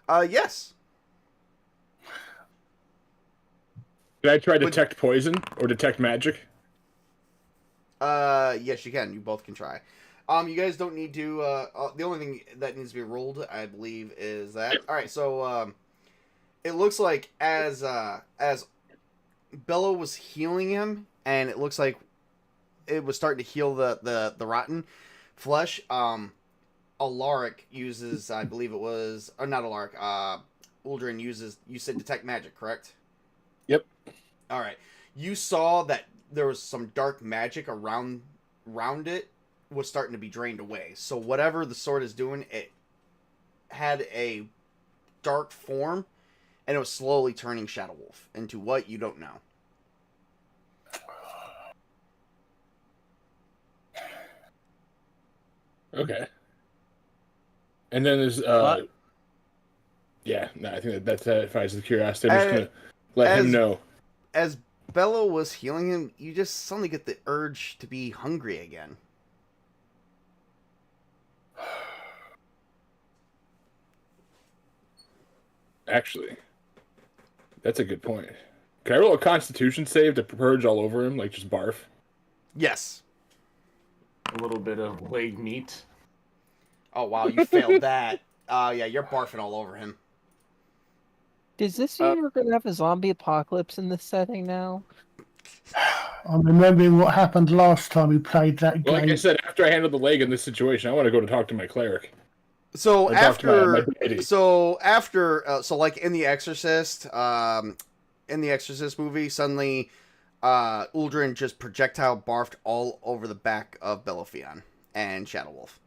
Yes. Did I try detect poison or detect magic? Yes, you can. You both can try. You guys don't need to. The only thing that needs to be rolled, I believe, is that. All right. So, it looks like as Bello was healing him, and it looks like it was starting to heal the rotten flesh. Alaric uses, I believe it was, or not Alaric. Uldrin uses. You said detect magic, correct? Yep. All right. You saw that there was some dark magic around it was starting to be drained away. So whatever the sword is doing, it had a dark form, and it was slowly turning Shadow Wolf into what you don't know. Okay. And then there's yeah, no, I think that satisfies the curiosity. I'm just gonna let him know. As Bello was healing him, you just suddenly get the urge to be hungry again. Actually, that's a good point. Can I roll a Constitution save to purge all over him, like just barf? Yes. A little bit of leg meat. Oh wow, you failed that. Yeah, you're barfing all over him. Does this mean we're going to have a zombie apocalypse in this setting now? I'm remembering what happened last time we played that Well, like I game. said, after I handled the leg in this situation, I want to go to talk to my cleric. So Or talk to my after, deity. so like in The Exorcist, movie, suddenly, Uldrin just projectile barfed all over the back of Belofion and Shadow Wolf.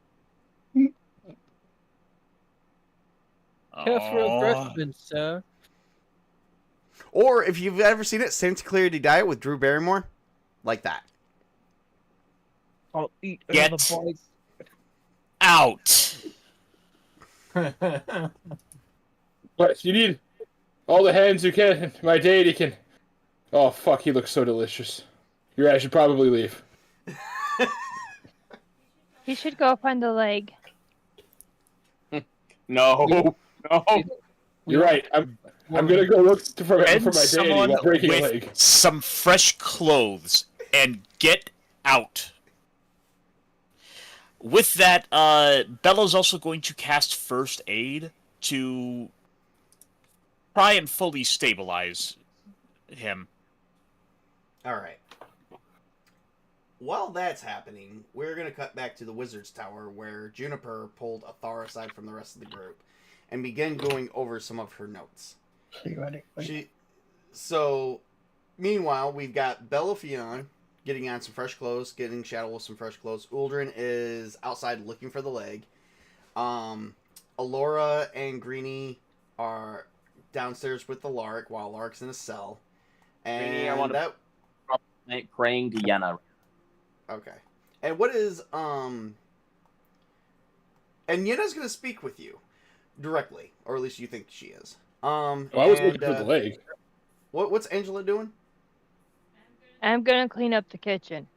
Careful aggressment, sir. Or if you've ever seen it, Santa Clarity Diet with Drew Barrymore, like that. I'll eat Get another bite. out! But you need all the hands you can. My deity can. Oh fuck, he looks so delicious. You're right, I should probably leave. He should go find the leg. No, no. You're right. I'm gonna go look for my And deity someone while breaking a with leg. some fresh clothes and get out. With that, Bella's also going to cast First Aid to try and fully stabilize him. All right. While that's happening, we're going to cut back to the Wizard's Tower where Juniper pulled Athar aside from the rest of the group and began going over some of her notes. Meanwhile, we've got Belofion getting on some fresh clothes, getting Shadow Wolf some fresh clothes. Uldrin is outside looking for the leg. Alora and Greenie are downstairs with the Lark while Lark's in a cell. And Greenie, I want to praying to Yenna. Okay. And what is and Yenna's gonna speak with you directly, or at least you think she is. Well, I was looking for the leg. What's Angela doing? I'm gonna clean up the kitchen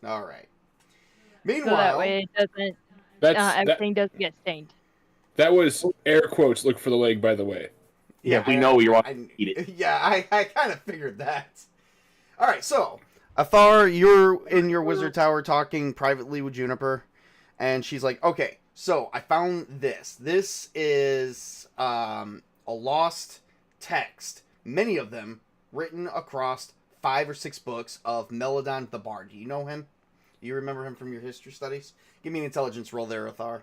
All right. so Meanwhile, that way it doesn't. Everything doesn't get stained. That was air quotes. Look for the leg, by the way. Yeah, we know you want to eat it. Yeah, I kind of figured that. All right, so Athar, you're in your wizard tower talking privately with Juniper, and she's like, "Okay, so I found this. This is a lost text, many of them written across 5 or 6 books of Melodon the Bard. Do you know him? Do you remember him from your history studies? Give me an intelligence roll there, Athar.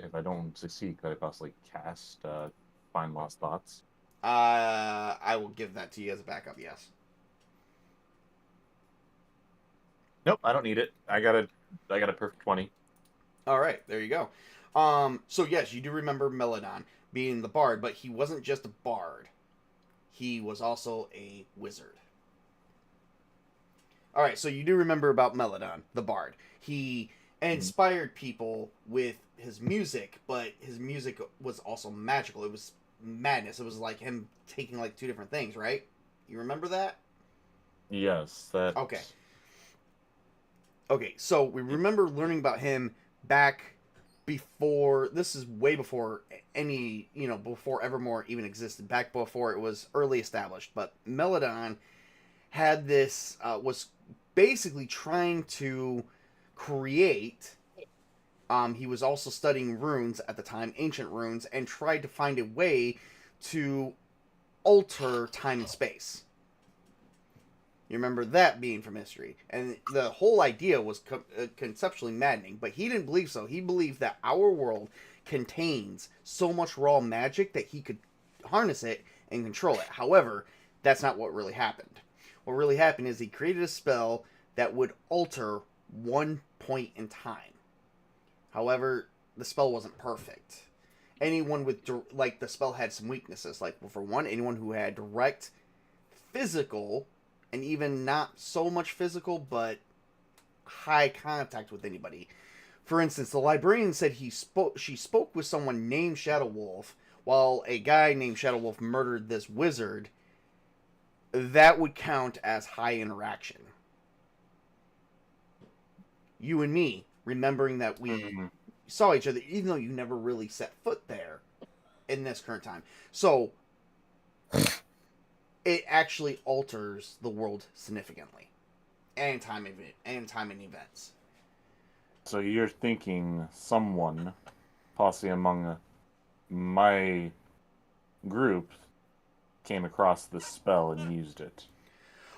If I don't succeed, could I possibly cast Find Lost Thoughts? I will give that to you as a backup, yes. Nope, I don't need it. I got a perfect 20. All right, there you go. So yes, you do remember Melodon being the bard, but he wasn't just a bard. He was also a wizard. All right, so you do remember about Melodon, the bard. He inspired people with his music, but his music was also magical. It was madness. It was like him taking like 2 different things, right? You remember that? Yes, that. Okay. Okay, so we remember learning about him back before, this is way before any, before Evermore even existed, back before it was early established. But Melodon had this, was basically trying to create, he was also studying runes at the time, ancient runes, and tried to find a way to alter time and space. You remember that being from history. And the whole idea was conceptually maddening, but he didn't believe so. He believed that our world contains so much raw magic that he could harness it and control it. However, that's not what really happened. What really happened is he created a spell that would alter one point in time. However, the spell wasn't perfect. Anyone with, the spell had some weaknesses. Like, for one, anyone who had direct physical, and even not so much physical, but high contact with anybody. For instance, the librarian said she spoke with someone named Shadow Wolf, while a guy named Shadow Wolf murdered this wizard. That would count as high interaction. You and me, remembering that we saw each other, even though you never really set foot there in this current time. So it actually alters the world significantly, and time and events. So you're thinking someone, possibly among my group, came across this spell and used it.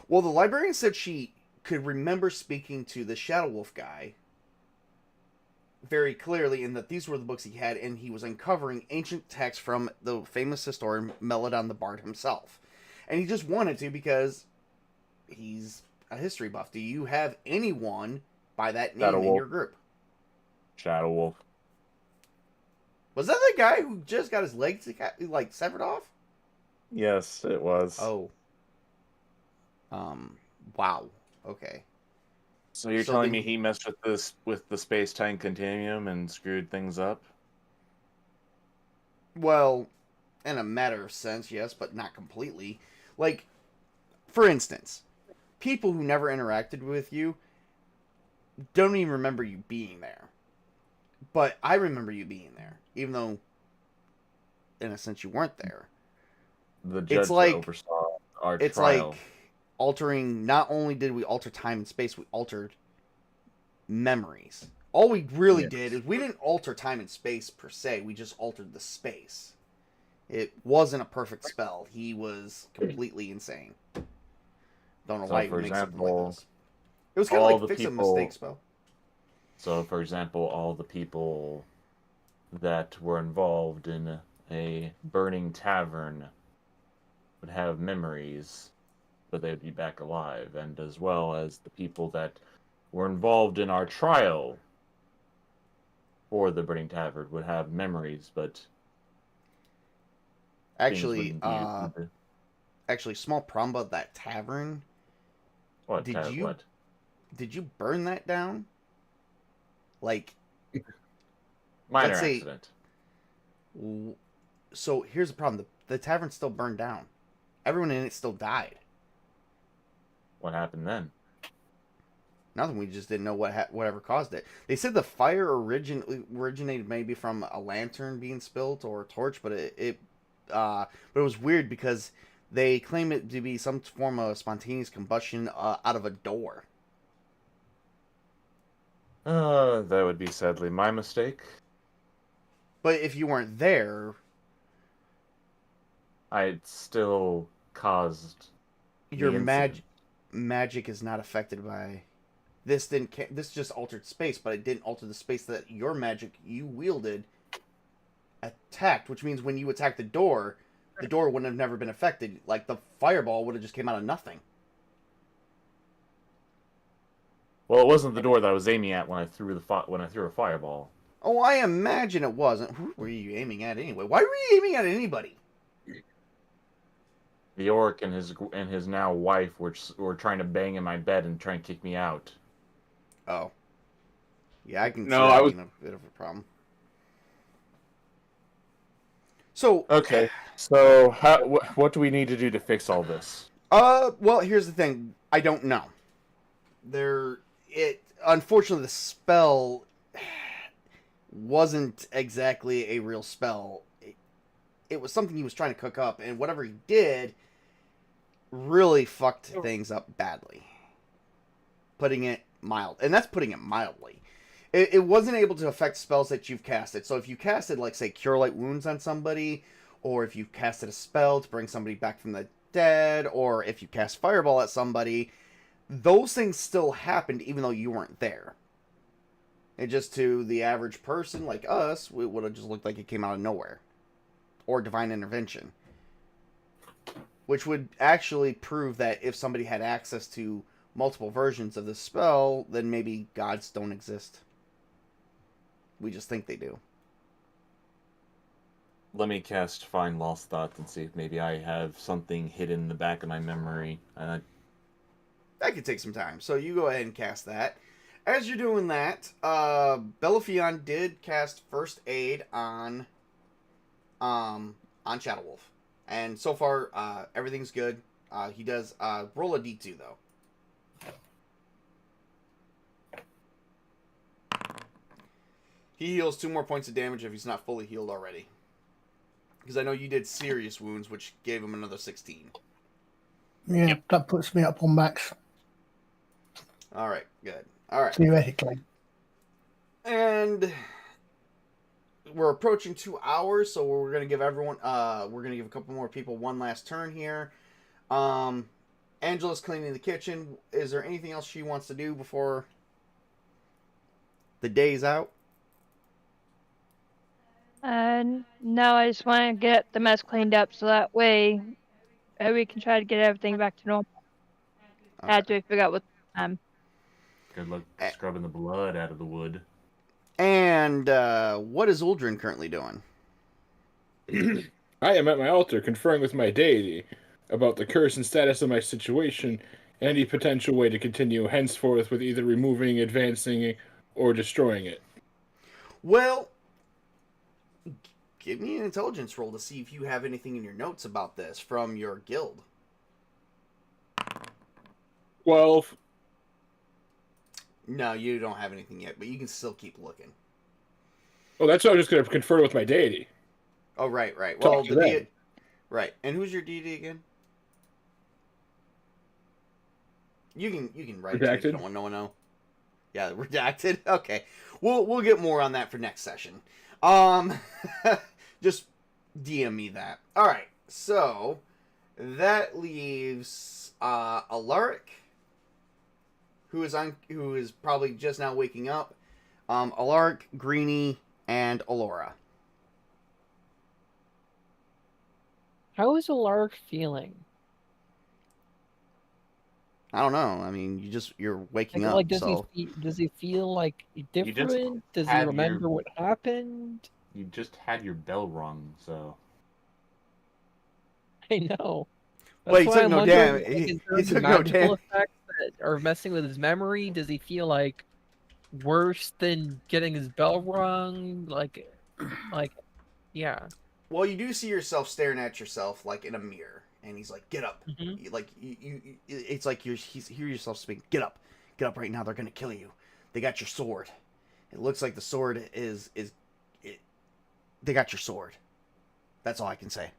Well, the librarian said she could remember speaking to the Shadow Wolf guy very clearly, and that these were the books he had, and he was uncovering ancient texts from the famous historian Melodon the Bard himself. And he just wanted to because he's a history buff. Do you have anyone by that name in your group? Shadow Wolf. Was that the guy who just got his legs severed off? Yes, it was. Oh. Wow. Okay. So you're telling me he messed with the space-time continuum and screwed things up? Well, in a matter of sense, yes, but not completely. Like, for instance, people who never interacted with you don't even remember you being there. But I remember you being there, even though, in a sense, you weren't there. The judge that oversaw our it's trial. like altering. Not only did we alter time and space, we altered memories. All we really did is we didn't alter time and space per se. We just altered the space. It wasn't a perfect spell. He was completely insane. Don't know why he would make something like this. It was kind of like fix a mistake spell. So, for example, all the people that were involved in a burning tavern would have memories, but they'd be back alive, and as well as the people that were involved in our trial for the burning tavern would have memories, but actually, small problem about that tavern. What? Did you burn that down? Like, minor accident. So here's the problem: the tavern still burned down. Everyone in it still died. What happened then? Nothing. We just didn't know whatever caused it. They said the fire originated maybe from a lantern being spilt or a torch, but it was weird because they claim it to be some form of spontaneous combustion out of a door. That would be sadly my mistake. But if you weren't there, I still caused Your the incident. magic is not affected by this. This just altered space, but it didn't alter the space that your magic you wielded attacked. Which means when you attacked the door wouldn't have never been affected. Like the fireball would have just came out of nothing. Well, it wasn't the door that I was aiming at when I threw a fireball. Oh, I imagine it wasn't. Who were you aiming at anyway? Why were you aiming at anybody? The orc and his now wife were trying to bang in my bed and try and kick me out. Oh. Yeah, I can No, see that I was- being a bit of a problem. So, Okay, so what do we need to do to fix all this? well, here's the thing. I don't know. Unfortunately, the spell wasn't exactly a real spell. It was something he was trying to cook up, and whatever he did really fucked things up badly. Putting it mild, and that's putting it mildly. It wasn't able to affect spells that you've casted. So if you casted, like, say, Cure Light Wounds on somebody, or if you casted a spell to bring somebody back from the dead, or if you cast Fireball at somebody, those things still happened even though you weren't there. It just, to the average person like us, it would have just looked like it came out of nowhere. Or Divine Intervention. Which would actually prove that if somebody had access to multiple versions of the spell, then maybe gods don't exist. We just think they do. Let me cast Find Lost Thoughts and see if maybe I have something hidden in the back of my memory. That could take some time, so you go ahead and cast that. As you're doing that, Bellafion did cast First Aid on Shadow Wolf. And so far, everything's good. He does roll a d2, though. He heals 2 more points of damage if he's not fully healed already. Because I know you did serious wounds, which gave him another 16. Yeah, that puts me up on max, Alright, good. Alright. theoretically. And we're approaching 2 hours, so we're gonna give everyone we're gonna give a couple more people one last turn here. Angela's cleaning the kitchen. Is there anything else she wants to do before the day's out? No, I just want to get the mess cleaned up so that way we can try to get everything back to normal. Okay. After we figure out what Good luck scrubbing the blood out of the wood. And what is Uldrin currently doing? I am at my altar conferring with my deity about the curse and status of my situation and any potential way to continue henceforth with either removing, advancing, or destroying it. Well, give me an intelligence roll to see if you have anything in your notes about this from your guild. 12. No, you don't have anything yet, but you can still keep looking. Oh, that's why I was just going to confer with my deity. Oh, right. Talk Well, to them. right. And who's your deity again? You can write it if you Redacted? don't want no one to know. Yeah, redacted. Okay, we'll get more on that for next session. Just DM me that. All right. So that leaves Alaric, who is probably just now waking up. Alaric, Greenie, and Alora. How is Alark feeling? I don't know. I mean, you're waking up. Like, does So does he feel like different? Does he had remember your- what happened? You just had your bell rung, so I know. Well, he That's why took I'm no wondering, damage. like, He is there any took no magical damage. effects that are messing with his memory? Does he feel like worse than getting his bell rung? Like, yeah. Well, you do see yourself staring at yourself like in a mirror, and he's like, "Get up!" Like it's like you hear yourself speak. Get up right now! They're gonna kill you. They got your sword. It looks like the sword is. They got your sword. That's all I can say.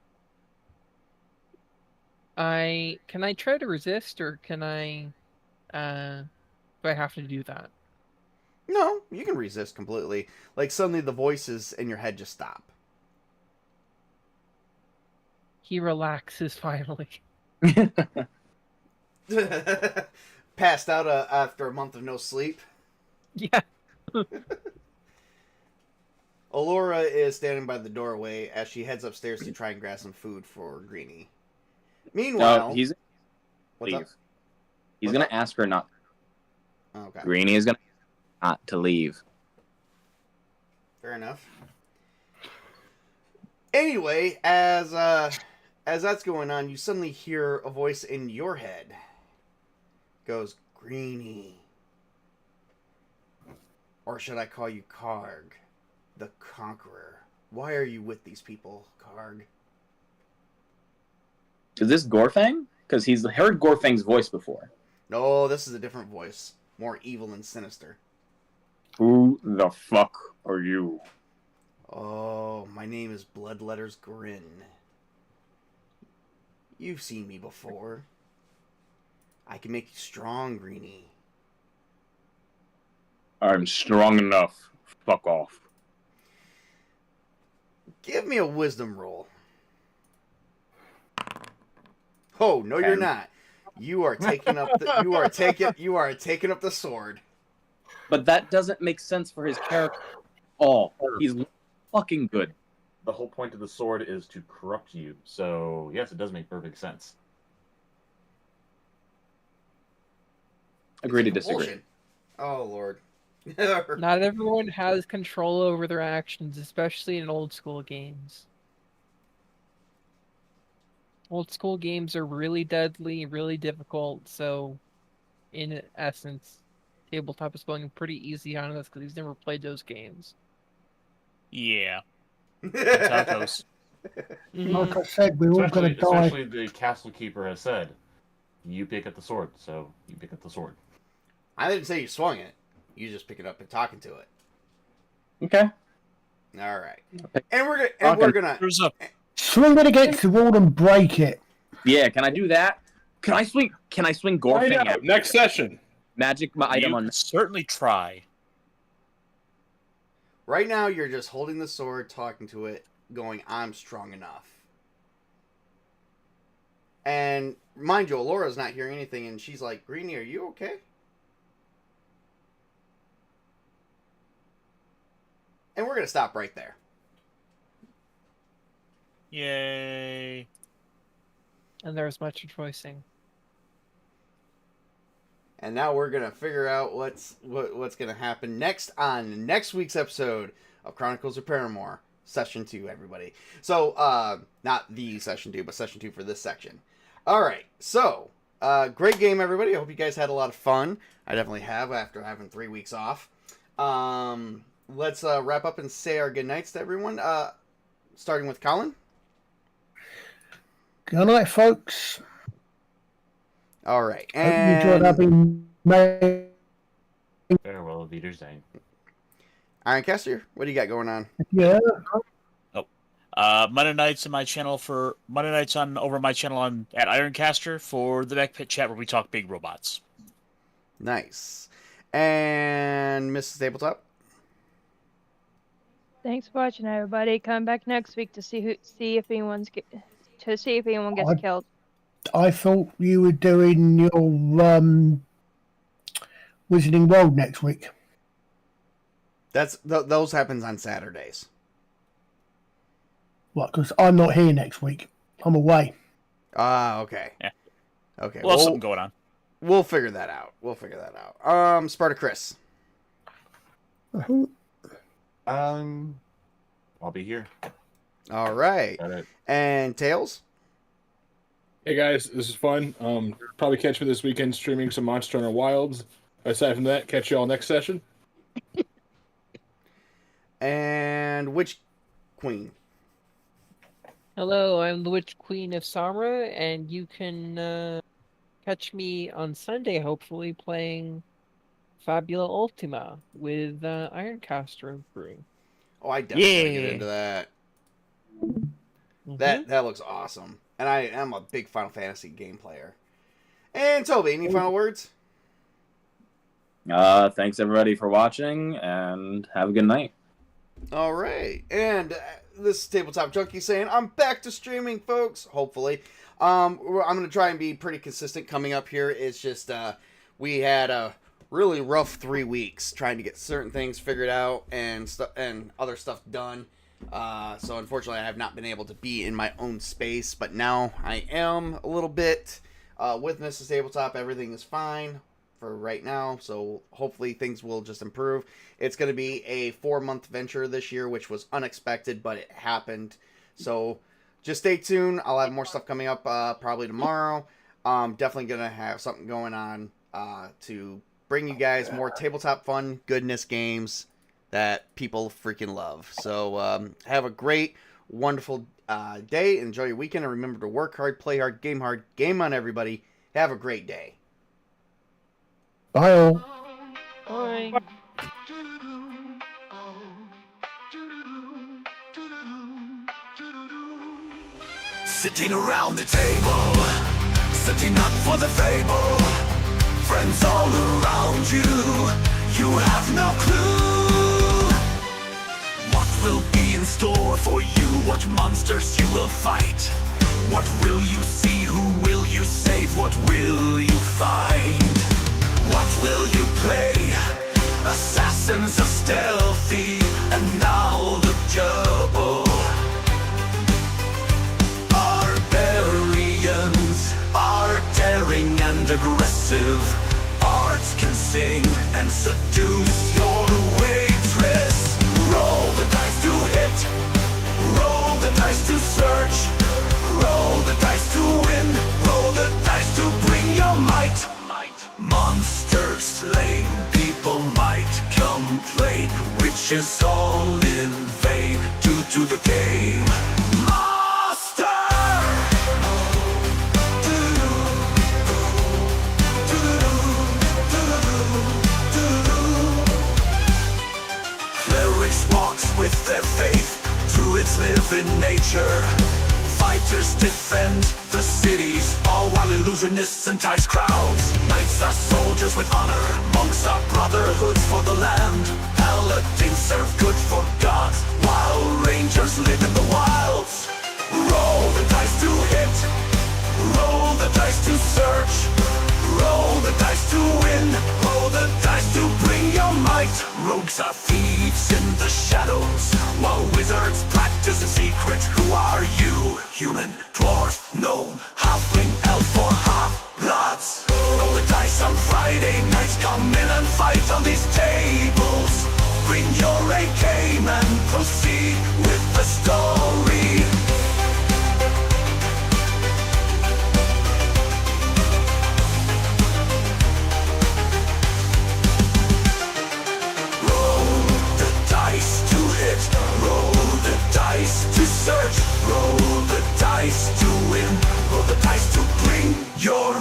Can I try to resist, or can I? Do I have to do that? No, you can resist completely. Like suddenly the voices in your head just stop. He relaxes finally. Passed out after a month of no sleep. Yeah. Allura is standing by the doorway as she heads upstairs to try and grab some food for Greenie. Meanwhile, No, he's what's up? leave. He's What's gonna up? ask her not. Okay, Greenie is gonna not to leave. fair enough. Anyway, as that's going on, you suddenly hear a voice in your head. Goes, Greenie. Or should I call you Karg, the Conqueror? Why are you with these people, Karg? Is this Gorfang? Because he's heard Gorfang's voice before. No, this is a different voice. More evil and sinister. Who the fuck are you? Oh, my name is Bloodletter's Grin. You've seen me before. I can make you strong, Greenie. I'm strong enough. Fuck off. Give me a wisdom roll. Oh, no, you're 10. not. You are taking up the you are taking up the sword. But that doesn't make sense for his character at all. He's fucking good. The whole point of the sword is to corrupt you. So, yes, it does make perfect sense. Agree to It's disagree. bullshit. Oh, Lord. Not everyone has control over their actions, especially in old school games. Old school games are really deadly, really difficult, so in essence, tabletop is going pretty easy on us because he's never played those games. Yeah. That's how it goes. Like I said, we're all going to die. Especially the castle keeper has said, you pick up the sword, so you pick up the sword. I didn't say you swung it. You just pick it up and talking to it. Okay. All right. Okay. And we're Okay. gonna There's a Swing it against the wall and break it. Yeah, can I do that? Can I swing Gorfang Find out. at Next session. magic item you on can certainly try. right now. You're just holding the sword, talking to it, going, "I'm strong enough." And mind you, Laura's not hearing anything, and she's like, "Greenie, are you okay?" And we're gonna stop right there. Yay. And there's much rejoicing. And now we're gonna figure out what's gonna happen next on next week's episode of Chronicles of Paramoor, Session 2, everybody. So, not the Session 2, but Session 2 for this section. Alright, so, great game, everybody. I hope you guys had a lot of fun. I definitely have after having 3 weeks off. Let's wrap up and say our goodnights to everyone. Starting with Colin. Good night, folks. Alright, Hope you enjoyed and having me. Farewell, Wiedersehen. Ironcaster, what do you got going on? Yeah. Monday nights on my channel over my channel at Ironcaster for the Back Pit Chat where we talk big robots. Nice. And Mrs. Tabletop? Thanks for watching, everybody. Come back next week to see if anyone gets killed. I thought you were doing your Wizarding World next week. Those happens on Saturdays. What? Because I'm not here next week. I'm away. Ah, okay. Yeah. Okay. We'll have something going on. We'll figure that out. Spartacus. I'll be here. All right. Got it. And Tails? Hey guys, this is fun. Probably catch me this weekend streaming some Monster Hunter Wilds. Aside from that, catch you all next session. And Witch Queen? Hello, I'm the Witch Queen of Samra, and you can catch me on Sunday, hopefully, playing Fabula Ultima with Ironcaster and crew. Oh, I definitely want to Yeah. get into that. Mhm. That looks awesome. And I am a big Final Fantasy game player. And Toby, any final words? Thanks everybody for watching, and have a good night. All right. And This is Tabletop Junkie saying I'm back to streaming, folks. Hopefully. I'm going to try and be pretty consistent coming up here. It's just we had a really rough 3 weeks trying to get certain things figured out and other stuff done. So unfortunately, I have not been able to be in my own space, but now I am a little bit with Mrs. Tabletop. Everything is fine for right now, so hopefully things will just improve. It's going to be a 4-month venture this year, which was unexpected, but it happened. So just stay tuned. I'll have more stuff coming up probably tomorrow. Definitely going to have something going on to bring you guys more tabletop fun, goodness games that people freaking love. So have a great, wonderful day. Enjoy your weekend, and remember to work hard, play hard, game on, everybody. Have a great day. Bye all. Bye. Sitting around the table, setting up for the fable. Friends all around you, you have no clue. What will be in store for you? What monsters you will fight? What will you see? Who will you save? What will you find? What will you play? Assassins are stealthy, and now the double. Barbarians are daring and aggressive. Arts can sing and seduce your waitress. Roll the dice to hit, roll the dice to search, roll the dice to win, roll the dice to bring your might. Monsters slain, people might complain, which is all in vain due to the game. Master! Clerics walks with their faith, druids live in nature. Fighters defend the cities, all while illusionists entice crowds. Knights are soldiers with honor, monks are brotherhoods for the land. Paladins serve good for gods, while rangers live in the wilds. Roll the dice to hit, roll the dice to search, roll the dice to win, roll the dice to bring your might. Rogues are thieves in the shadows, while wizards practice in secret. Who are you? Human, dwarf, gnome, halfling, elf, or half-bloods? Roll the dice on Friday nights, come in and fight on these tables. Bring your A game and proceed with the story. Roll the dice to hit, roll the dice to search, roll the dice to win, roll the dice to bring your